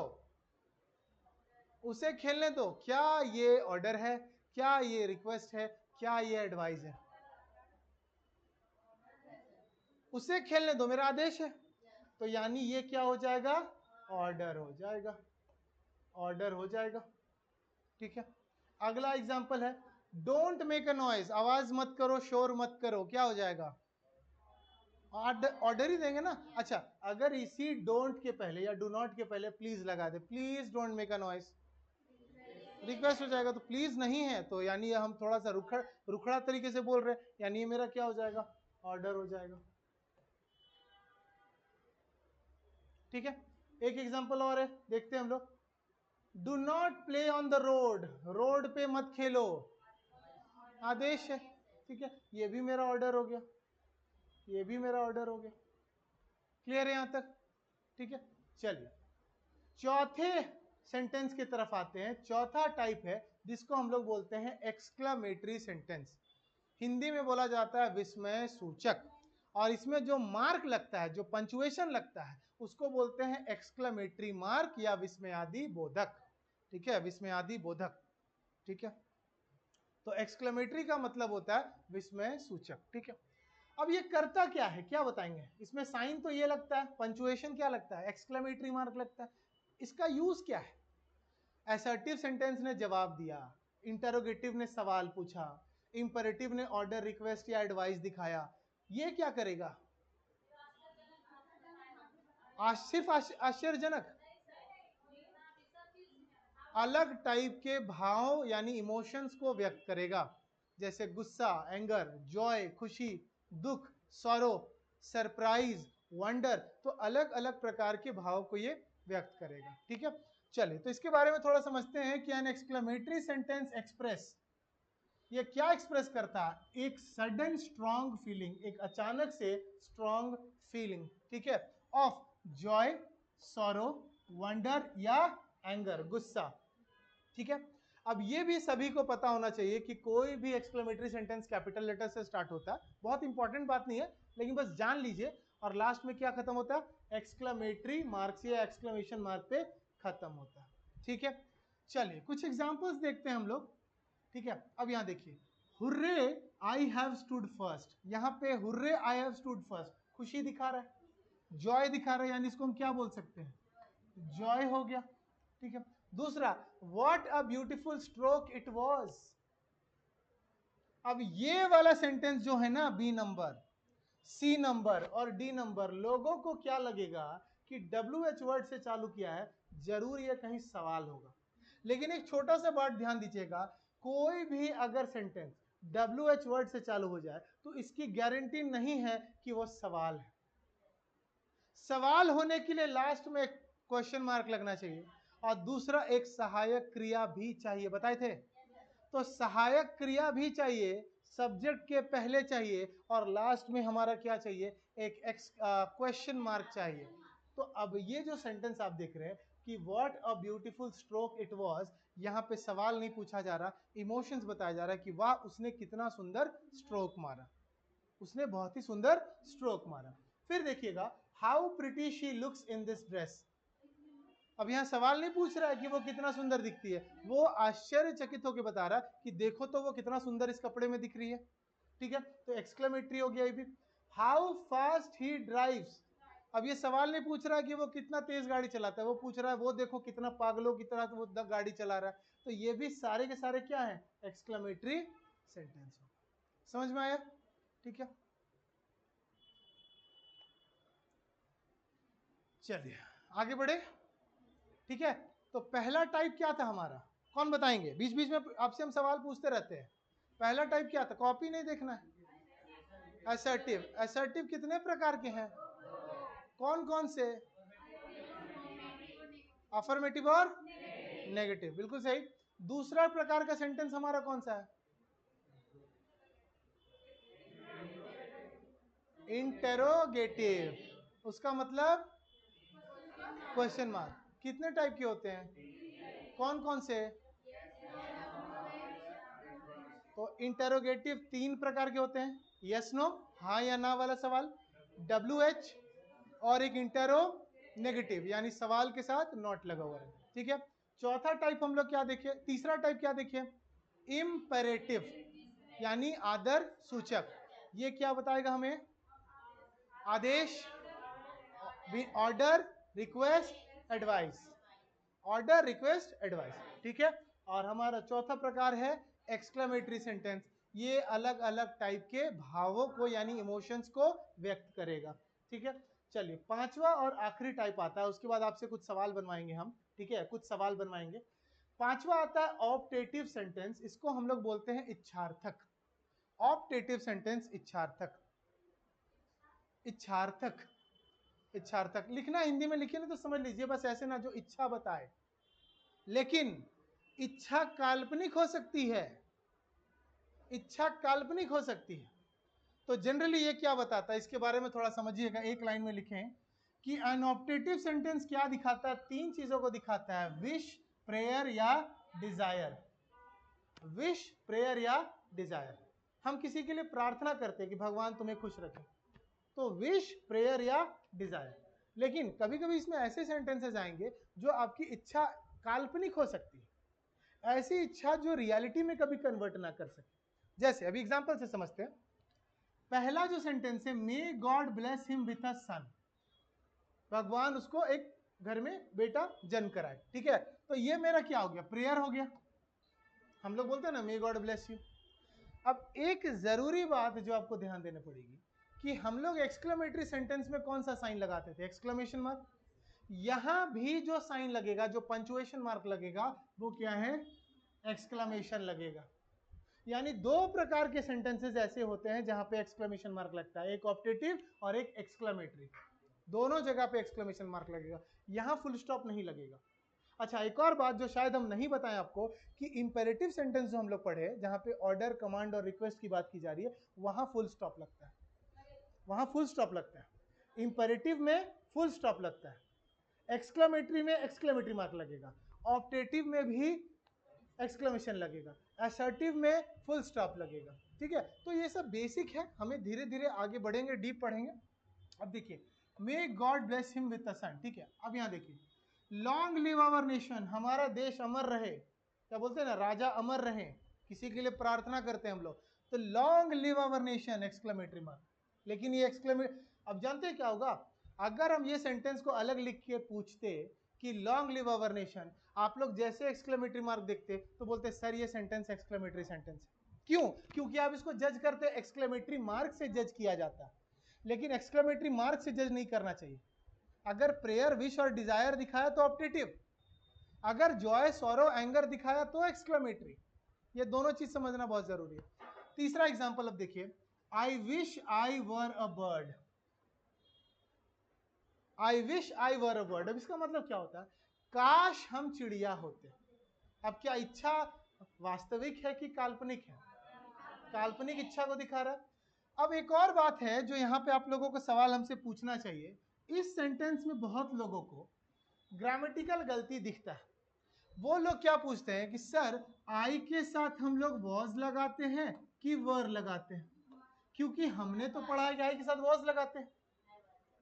उसे खेलने दो, क्या ये ऑर्डर है, क्या ये रिक्वेस्ट है, क्या ये एडवाइस है, उसे खेलने दो मेरा आदेश है, तो यानी ये क्या हो जाएगा, ऑर्डर हो जाएगा, ऑर्डर हो जाएगा, ठीक है। अगला एग्जांपल है डोंट मेक अ नॉइज, आवाज मत करो, शोर मत करो, क्या हो जाएगा, ऑर्डर ही देंगे ना। अच्छा, अगर इसी डोंट के पहले या डू नॉट के पहले प्लीज लगा दे, please don't make a noise, request हो जाएगा। तो प्लीज नहीं है तो यानी हम थोड़ा सा रुखड़ा तरीके से बोल रहे हैं, यानी ये मेरा क्या हो जाएगा, ऑर्डर हो जाएगा, ठीक है। एक एग्जांपल और है, देखते हैं हम लोग, do not play on the road, road पे मत खेलो, आदेश है, ठीक है, ये भी मेरा ऑर्डर हो गया, ये भी मेरा ऑर्डर हो गया, क्लियर है यहां तक, ठीक है। चलिए चौथे सेंटेंस की तरफ आते हैं। चौथा टाइप है जिसको हम लोग बोलते हैं एक्सक्लामेटरी सेंटेंस, हिंदी में बोला जाता है विस्मय सूचक। और इसमें जो मार्क लगता है, जो पंचुएशन लगता है, उसको बोलते हैं एक्सक्लेमेटरी मार्क या विस्मयादि बोधक। ठीक है, विस्मयादि बोधक। ठीक है, तो एक्सक्लेमेटरी का मतलब होता है विस्मय सूचक। ठीक है, अब ये करता क्या है, क्या बताएंगे? इसमें साइन तो ये लगता है, पंचुएशन क्या लगता है, एक्सक्लेमेटरी मार्क लगता है। इसका यूज क्या है? असर्टिव सेंटेंस ने जवाब दिया, इंटरोगेटिव ने सवाल पूछा, इंपेरेटिव ने ऑर्डर, रिक्वेस्ट या एडवाइस दिखाया। ये क्या करेगा? सिर्फ आश्चर्यजनक, अलग टाइप के भाव यानी इमोशंस को व्यक्त करेगा, जैसे गुस्सा, एंगर, जॉय, खुशी, दुख, सॉरो, सरप्राइज, वंडर। तो अलग अलग प्रकार के भाव को ये व्यक्त करेगा। ठीक है, चलिए तो इसके बारे में थोड़ा समझते हैं कि एन एक्सक्लेमेटरी सेंटेंस एक्सप्रेस, ये क्या एक्सप्रेस करता है? एक सडन स्ट्रॉन्ग फीलिंग, एक अचानक से स्ट्रॉन्ग फीलिंग। ठीक है, ऑफ जॉय, सॉरो, वंडर या एंगर, गुस्सा। ठीक है, अब ये भी सभी को पता होना चाहिए कि कोई भी एक्सक्लेमेटरी सेंटेंस कैपिटल लेटर से स्टार्ट होता है। बहुत इंपॉर्टेंट बात नहीं है, लेकिन बस जान लीजिए। और लास्ट में क्या खत्म होता है? एक्सक्लेमेटरी मार्क से या एक्सक्लेमेशन मार्क पे खत्म होता है। ठीक है, चलिए कुछ एग्जांपल्स देखते हैं हम लोग। ठीक है, अब यहां देखिए, hurray I have stood first. यहां पे hurray I have stood first, खुशी दिखा रहा है, जॉय दिखा रहा है, यानी इसको हम क्या बोल सकते हैं? जॉय हो गया। ठीक है, दूसरा, what a beautiful stroke it was. अब ये वाला सेंटेंस जो है ना, बी नंबर, सी नंबर और डी नंबर, लोगों को क्या लगेगा कि WH वर्ड से चालू किया है, जरूर ये कहीं सवाल होगा। लेकिन एक छोटा सा बात ध्यान दीजिएगा, कोई भी अगर सेंटेंस WH वर्ड से चालू हो जाए तो इसकी गारंटी नहीं है कि वो सवाल है। सवाल होने के लिए लास्ट में एक क्वेश्चन मार्क लगना चाहिए और दूसरा एक सहायक क्रिया भी चाहिए, बताए थे। तो सहायक क्रिया भी चाहिए, सब्जेक्ट के पहले चाहिए, और लास्ट में हमारा क्या चाहिए? एक क्वेश्चन मार्क चाहिए। तो अब ये जो सेंटेंस आप देख रहे हैं कि what a beautiful stroke it was, यहाँ पे सवाल नहीं पूछा जा रहा, इमोशंस बताया जा रहा है कि वाह उसने कितना सुंदर स्ट्रोक मारा, उसने बहुत ही सुंदर स्ट्रोक मारा। फिर देखिएगा, how pretty she looks in this dress. अब यहां सवाल नहीं पूछ रहा है कि वो कितना सुंदर दिखती है, वो आश्चर्यचकित होकर बता रहा है कि देखो तो वो कितना सुंदर इस कपड़े में दिख रही है। ठीक है, तो एक्सक्लेमेटरी हो गया ये भी। How fast he drives. अब ये सवाल नहीं पूछ रहा है कि वो कितना तेज गाड़ी चलाता है, वो पूछ रहा है वो देखो कितना पागलों की तरह वो गाड़ी चला रहा है। तो ये भी सारे के सारे क्या है? एक्सक्लेमेटरी सेंटेंस हो। समझ में आया? ठीक है, चलिए आगे बढ़े। ठीक है, तो पहला टाइप क्या था हमारा, कौन बताएंगे? बीच बीच में आपसे हम सवाल पूछते रहते हैं। पहला टाइप क्या था? कॉपी नहीं देखना है। असर्टिव। असर्टिव कितने प्रकार के हैं? कौन कौन से? अफर्मेटिव और नेगेटिव, बिल्कुल सही। दूसरा प्रकार का सेंटेंस हमारा कौन सा है? इंटेरोगेटिव, उसका मतलब क्वेश्चन मार्क। कितने टाइप के होते हैं? कौन कौन से? तो इंटेरोगेटिव 3 प्रकार के होते हैं, यस नो, हाँ या ना वाला सवाल, WH, और एक इंटेरो नेगेटिव यानी सवाल के साथ नॉट लगा हुआ है। ठीक है, चौथा टाइप हम लोग क्या देखे? तीसरा टाइप क्या देखे? इंपेरेटिव यानी आदर सूचक। ये क्या बताएगा हमें? आदेश, order, request, advice. Order, request, advice. ठीक है, और हमारा चौथा प्रकार है एक्सक्लेमेटरी सेंटेंस। ये अलग अलग टाइप के भावों को यानी इमोशंस को व्यक्त करेगा। ठीक है, चलिए पांचवा और आखिरी टाइप आता है, उसके बाद आपसे कुछ सवाल बनवाएंगे हम। ठीक है, कुछ सवाल बनवाएंगे। पांचवा आता है ऑप्टेटिव सेंटेंस, इसको हम लोग बोलते हैं इच्छार्थक। Optative sentence इच्छार्थक। इच्छार्थक, इच्छार्थक लिखना हिंदी में लिखिए ना तो समझ लीजिए, बस ऐसे ना, जो इच्छा बताए। लेकिन इच्छा काल्पनिक हो सकती है, इच्छा काल्पनिक हो सकती है। तो जनरली ये क्या बताता है, इसके बारे में थोड़ा समझिएगा। एक लाइन में लिखें कि अनऑप्टेटिव सेंटेंस क्या दिखाता है? 3 चीजों को दिखाता है, विश, प्रेयर या डिजायर। विश, प्रेयर या डिजायर। हम किसी के लिए प्रार्थना करते हैं कि भगवान तुम्हें खुश रखे, तो विश, प्रेयर या डिजायर। लेकिन कभी कभी इसमें ऐसे सेंटेंसेस आएंगे जो आपकी इच्छा काल्पनिक हो सकती है, ऐसी इच्छा जो रियलिटी में कभी कन्वर्ट ना कर सके। जैसे अभी एग्जांपल से समझते हैं। पहला जो सेंटेंस है, may God bless him with a son, भगवान उसको एक घर में बेटा जन्म कराए, ठीक है। तो ये मेरा क्या हो गया, प्रेयर हो गया। हम लोग बोलते हैं ना मे गॉड ब्लेस यू। अब एक जरूरी बात जो आपको ध्यान देनी पड़ेगी कि हम लोग एक्सक्लेमेटरी सेंटेंस में कौन सा साइन लगाते थे, एक्सक्लेमेशन मार्क। यहां भी जो साइन लगेगा, जो पंचुएशन मार्क लगेगा, वो क्या है, एक्सक्लेमेशन लगेगा। यानी दो प्रकार के सेंटेंसेस ऐसे होते हैं जहां पे एक्सक्लेमेशन मार्क लगता है, एक ऑप्टेटिव और एक एक्सक्लेमेटरी। दोनों जगह पे एक्सक्लेमेशन मार्क लगेगा, यहां फुल स्टॉप नहीं लगेगा। अच्छा, एक और बात जो शायद हम नहीं बताएं आपको, कि इंपेरेटिव सेंटेंस जो हम लोग पढ़े, जहां पे ऑर्डर, कमांड और रिक्वेस्ट की बात की जा रही है, वहां फुल स्टॉप लगता है, वहां फुल स्टॉप लगता है। इंपेरेटिव में फुल स्टॉप लगता है, एक्सक्लेमेटरी में एक्सक्लेमेटरी मार्क लगेगा, ऑप्टेटिव में भी एक्सक्लेमेशन लगेगा, असर्टिव में फुल स्टॉप लगेगा, ठीक है। तो ये सब बेसिक है, हमें धीरे धीरे आगे बढ़ेंगे, डीप पढ़ेंगे। अब देखिए, may God bless him with a son, ठीक है। अब यहाँ देखिए, लॉन्ग लिव आवर नेशन, हमारा देश अमर रहे, क्या बोलते हैं ना, राजा अमर रहे, किसी के लिए प्रार्थना करते हैं हम लोग, तो long live our nation, exclamatory mark. लेकिन ये अब जानते हैं क्या होगा, अगर हम ये सेंटेंस को अलग लिख के पूछते कि लॉन्ग लिव आवर नेशन, आप लोग जैसे एक्सक्लेमेटरी मार्क देखते तो बोलते सर ये सेंटेंस एक्सक्लेमेटरी सेंटेंस है। क्यों? क्योंकि आप इसको जज करते एक्सक्लेमेटरी मार्क से जज किया जाता है, लेकिन एक्सक्लेमेटरी मार्क से जज नहीं करना चाहिए। अगर प्रेयर, विश और डिजायर दिखाया तो ऑप्टेटिव, अगर जॉय, सॉरो, एंगर दिखाया तो एक्सक्लेमेटरी। ये दोनों चीज समझना बहुत जरूरी है। तीसरा एग्जांपल अब देखिए, I wish I were a bird, I wish I were a bird. अब इसका मतलब क्या होता है, काश हम चिड़िया होते। अब क्या इच्छा वास्तविक है कि काल्पनिक है, काल्पनिक इच्छा को दिखा रहा है। अब एक और बात है जो यहाँ पे आप लोगों को सवाल हमसे पूछना चाहिए, इस सेंटेंस में बहुत लोगों को ग्रामेटिकल गलती दिखता है। वो लोग क्या पूछते हैं कि सर आई के साथ हम लोग वॉज लगाते हैं कि वर लगाते हैं, क्योंकि हमने तो पढ़ा है कि आई के साथ वॉज लगाते हैं,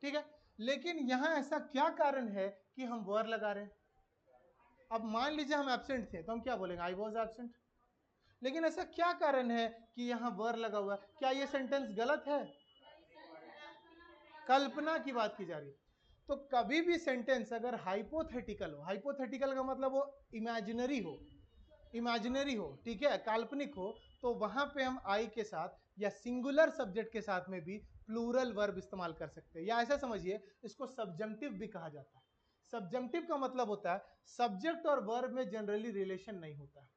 ठीक है। लेकिन यहां ऐसा क्या कारण है कि हम वर लगा रहे हैं। अब मान लीजिए हम एब्सेंट थे तो हम क्या बोलेंगे, आई वॉज एब्सेंट। लेकिन ऐसा क्या कारण है कि यहां वर लगा हुआ है, क्या ये सेंटेंस गलत है, कल्पना की बात की जा रही है। तो कभी भी सेंटेंस अगर हाइपोथेटिकल हो, हाइपोथेटिकल का मतलब वो इमेजिनरी हो, इमेजिनरी हो, ठीक है, काल्पनिक हो, तो वहां पे हम आई के साथ या सिंगुलर सब्जेक्ट के साथ में भी प्लूरल वर्ब इस्तेमाल कर सकते हैं, या ऐसा समझिए इसको सब्जंक्टिव भी कहा जाता है। सब्जंक्टिव का मतलब होता है सब्जेक्ट और वर्ब में जनरली रिलेशन नहीं होता है,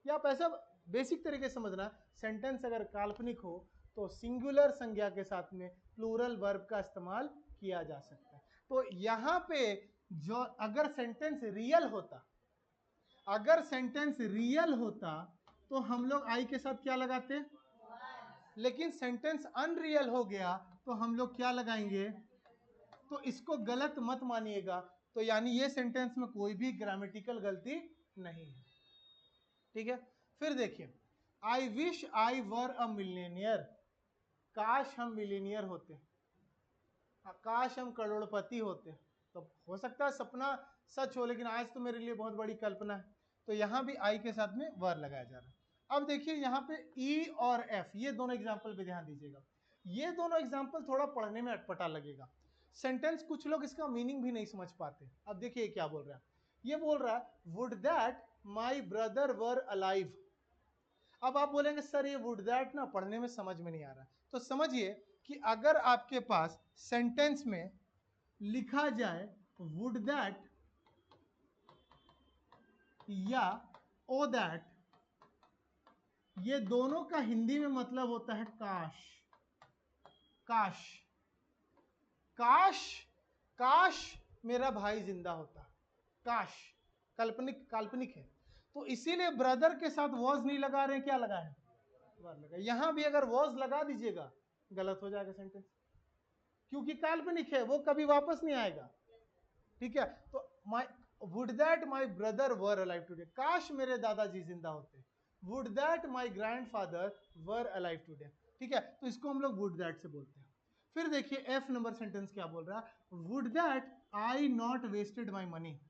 या आप ऐसा बेसिक तरीके से समझना, सेंटेंस अगर काल्पनिक हो तो सिंगुलर संज्ञा के साथ में प्लूरल वर्ब का इस्तेमाल किया जा सकता है। तो यहां पे जो अगर सेंटेंस रियल होता, अगर सेंटेंस रियल होता तो हम लोग आई के साथ क्या लगाते, लेकिन सेंटेंस अनरियल हो गया तो हम लोग क्या लगाएंगे, तो इसको गलत मत मानिएगा। तो यानी ये सेंटेंस में कोई भी ग्रामेटिकल गलती नहीं है, ठीक है। फिर देखिए, I wish I were a millionaire, काश हम मिलेनियर होते, काश हम करोड़पति होते। तो हो सकता है सपना सच हो, लेकिन आज तो मेरे लिए बहुत बड़ी कल्पना है। तो यहां भी आई के साथ में वर लगाया जा रहा है। अब देखिए यहाँ पे ई और एफ, ये दोनों एग्जाम्पल पे ध्यान दीजिएगा। ये दोनों एग्जाम्पल थोड़ा पढ़ने में अटपटा लगेगा, सेंटेंस कुछ लोग इसका मीनिंग भी नहीं समझ पाते। अब देखिए क्या बोल रहा है, ये बोल रहा है would that my brother were alive. अब आप बोलेंगे सर ये वुड दैट ना पढ़ने में समझ में नहीं आ रहा, तो समझिए कि अगर आपके पास सेंटेंस में लिखा जाए वुड दैट या ओ दैट, ये दोनों का हिंदी में मतलब होता है काश, काश, काश, काश मेरा भाई जिंदा होता, काश, काल्पनिक, काल्पनिक है। तो इसीलिए ब्रदर के साथ वॉज नहीं लगा रहे हैं, क्या लगा है, वर लगा। यहां भी अगर वॉज लगा दीजिएगा गलत हो जाएगा सेंटेंस, क्योंकि काल्पनिक है, वो कभी वापस नहीं आएगा, ठीक है। तो my would that my brother were alive today, काश मेरे दादाजी जिंदा होते, would that my grandfather were alive today, ठीक है। तो इसको हम लोग वुड दैट से बोलते हैं। फिर देखिए एफ नंबर सेंटेंस क्या बोल रहा है, would that I not wasted my money.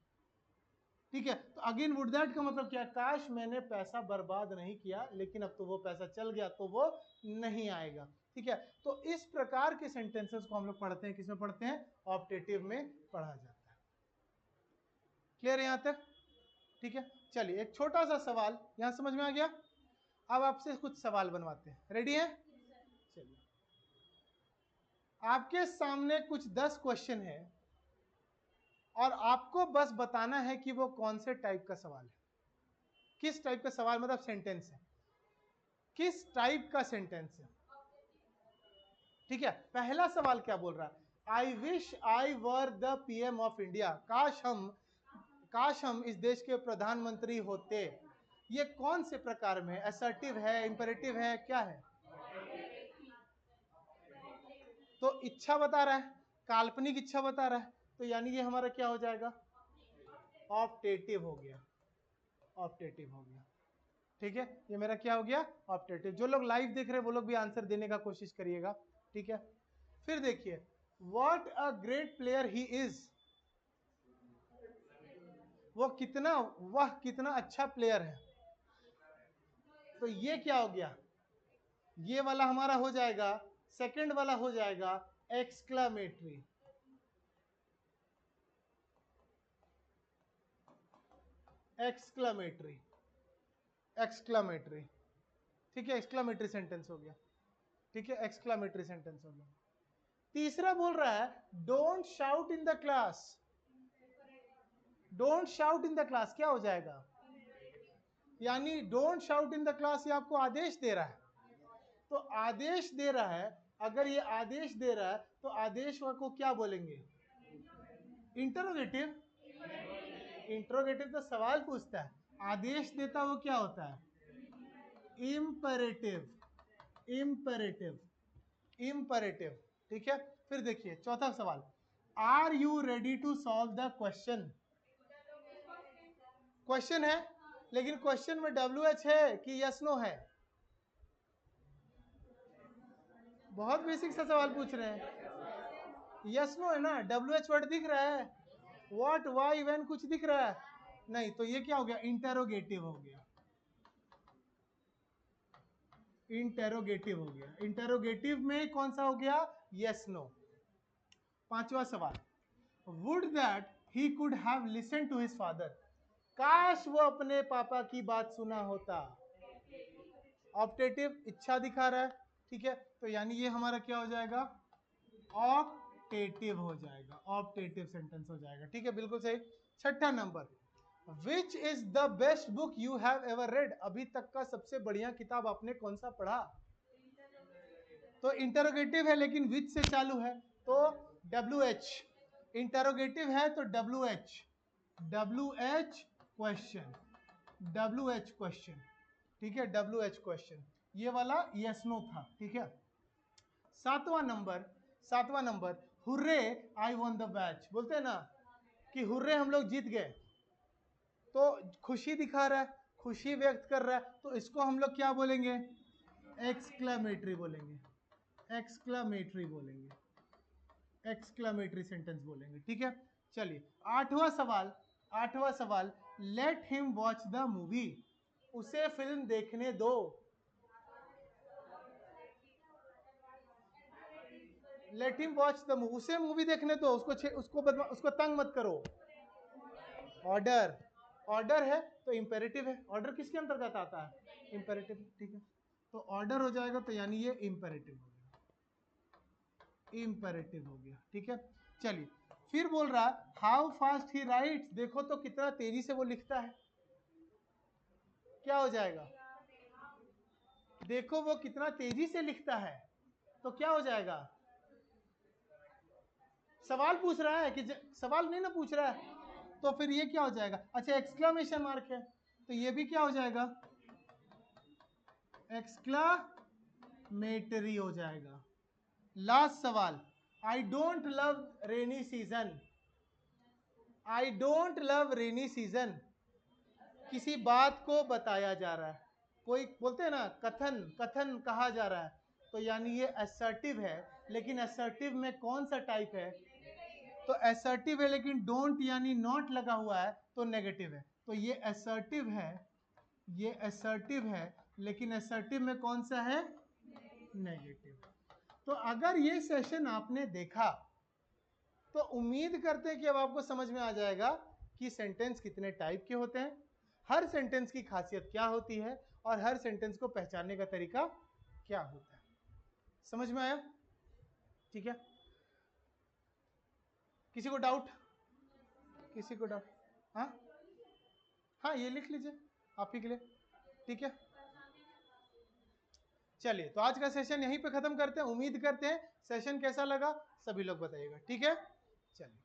ठीक है, तो अगेन वुड दैट का मतलब क्या, काश मैंने पैसा बर्बाद नहीं किया, लेकिन अब तो वो पैसा चल गया तो वो नहीं आएगा। ठीक है, तो इस प्रकार के सेंटेंसेस को हम लोग पढ़ते हैं, किसमें पढ़ते हैं, ऑप्टेटिव में पढ़ा जाता है। क्लियर है यहां तक? ठीक है, चलिए एक छोटा सा सवाल यहां समझ में आ गया। अब आपसे कुछ सवाल बनवाते हैं, रेडी है? चलिए, आपके सामने कुछ 10 क्वेश्चन है और आपको बस बताना है कि वो कौन से टाइप का सवाल है। किस टाइप का सवाल मतलब सेंटेंस है, किस टाइप का सेंटेंस है। ठीक है, पहला सवाल क्या बोल रहा है, I wish I were the PM of India, काश हम इस देश के प्रधानमंत्री होते। ये कौन से प्रकार में है, असर्टिव है, इंपेरेटिव है, क्या है? तो इच्छा बता रहा है, काल्पनिक इच्छा बता रहा है, तो यानी ये हमारा क्या हो जाएगा, ऑप्टेटिव हो गया, ऑप्टेटिव हो गया। ठीक है, ये मेरा क्या हो गया, ऑप्टेटिव। जो लोग लाइव देख रहे हैं वो लोग भी आंसर देने का कोशिश करिएगा। ठीक है, फिर देखिए, what a great player he is, वह कितना अच्छा प्लेयर है। तो ये क्या हो गया, ये वाला हमारा हो जाएगा, सेकंड वाला हो जाएगा एक्सक्लामेटरी। Exclamatory, exclamatory. ठीक है, एक्सक्लामेटरी सेंटेंस हो गया। ठीक है, एक्सक्लामेटरी सेंटेंस हो गया। तीसरा बोल रहा है don't shout in the class, don't shout in the class क्या हो जाएगा, यानी don't shout in the class ये आपको आदेश दे रहा है। तो आदेश दे रहा है, अगर ये आदेश दे रहा है तो आदेश को क्या बोलेंगे, इंटरोगेटिव। इंटरोगेटिव तो सवाल पूछता है, आदेश देता वो क्या होता है, इंपेरेटिव, इंपेरेटिव, इंपेरेटिव। ठीक है, फिर देखिए चौथा सवाल, are you ready to solve the question. Question है, लेकिन क्वेश्चन में WH है कि यस नो है, बहुत बेसिक सा सवाल पूछ रहे हैं। यस नो है ना, WH वर्ड दिख रहा है, व्हाट व्हाई व्हेन कुछ दिख रहा है नहीं, तो ये क्या हो गया, इंटेरोगेटिव हो गया, इंटेरोगेटिव हो गया। इंटेरोगेटिव में कौन सा हो गया, यस नो। पांचवा सवाल, would that he could have listen to his father, काश वो अपने पापा की बात सुना होता। ऑप्टेटिव, इच्छा दिखा रहा है। ठीक है, तो यानी ये हमारा क्या हो जाएगा, ऑप्टेटिव हो जाएगा, ऑप्टेटिव सेंटेंस हो जाएगा। ठीक है, बिल्कुल सही। छठा number, which is the best book you have ever read, अभी तक का सबसे बढ़िया किताब आपने कौन सा पढ़ा। तो इंटरोगेटिव है लेकिन विच से चालू है, तो WH। इंटरोगेटिव है तो WH, WH question, WH question. ठीक है, WH क्वेश्चन, ये वाला यस नो था। ठीक है, सातवां number, hurray I won the match, बोलते हैं ना कि हुर्रे हम लोग जीत गए, तो खुशी दिखा रहा है, खुशी व्यक्त कर रहा है, तो इसको हम लोग क्या बोलेंगे, एक्सक्लामेटरी बोलेंगे, एक्सक्लामेटरी बोलेंगे, एक्सक्लामेटरी सेंटेंस बोलेंगे। ठीक है, चलिए आठवां सवाल, let him watch the movie, उसे फिल्म देखने दो। Let him watch the movie, उसे मूवी देखने दो, उसको तंग मत करो। ऑर्डर, ऑर्डर है तो इंपेरेटिव है, ऑर्डर किसके अंतर्गत आता है, इंपेरेटिव। ठीक है, तो ऑर्डर हो जाएगा, तो यानी ये इंपेरेटिव हो गया, इंपेरेटिव हो गया। ठीक है, चलिए फिर बोल रहा हाउ फास्ट ही राइट्स, देखो तो कितना तेजी से वो लिखता है, क्या हो जाएगा, देखो वो कितना तेजी से लिखता है, तो क्या हो जाएगा, सवाल पूछ रहा है कि सवाल नहीं ना पूछ रहा है, तो फिर ये क्या हो जाएगा, अच्छा एक्सक्लामेशन मार्क है, तो ये भी क्या हो जाएगा, एक्सक्लामेटरी हो जाएगा। लास्ट सवाल, I don't love rainy season, I don't love rainy season, किसी बात को बताया जा रहा है, कोई बोलते हैं ना कथन कहा जा रहा है, तो यानी ये असर्टिव है, लेकिन असर्टिव में कौन सा टाइप है? तो असर्टिव है लेकिन डोंट यानी नॉट लगा हुआ है तो नेगेटिव है। तो ये असर्टिव है, ये असर्टिव है, लेकिन असर्टिव में कौन सा है? नेगेटिव। तो अगर ये सेशन आपने देखा तो उम्मीद करते हैं कि अब आपको समझ में आ जाएगा कि सेंटेंस कितने टाइप के होते हैं, हर सेंटेंस की खासियत क्या होती है और हर सेंटेंस को पहचानने का तरीका क्या होता है। समझ में आया? ठीक है, किसी को डाउट? किसी को डाउट? हाँ हाँ, ये लिख लीजिए आप ही के लिए। ठीक है, चलिए तो आज का सेशन यहीं पे खत्म करते हैं। उम्मीद करते हैं सेशन कैसा लगा सभी लोग बताइएगा। ठीक है, चलिए।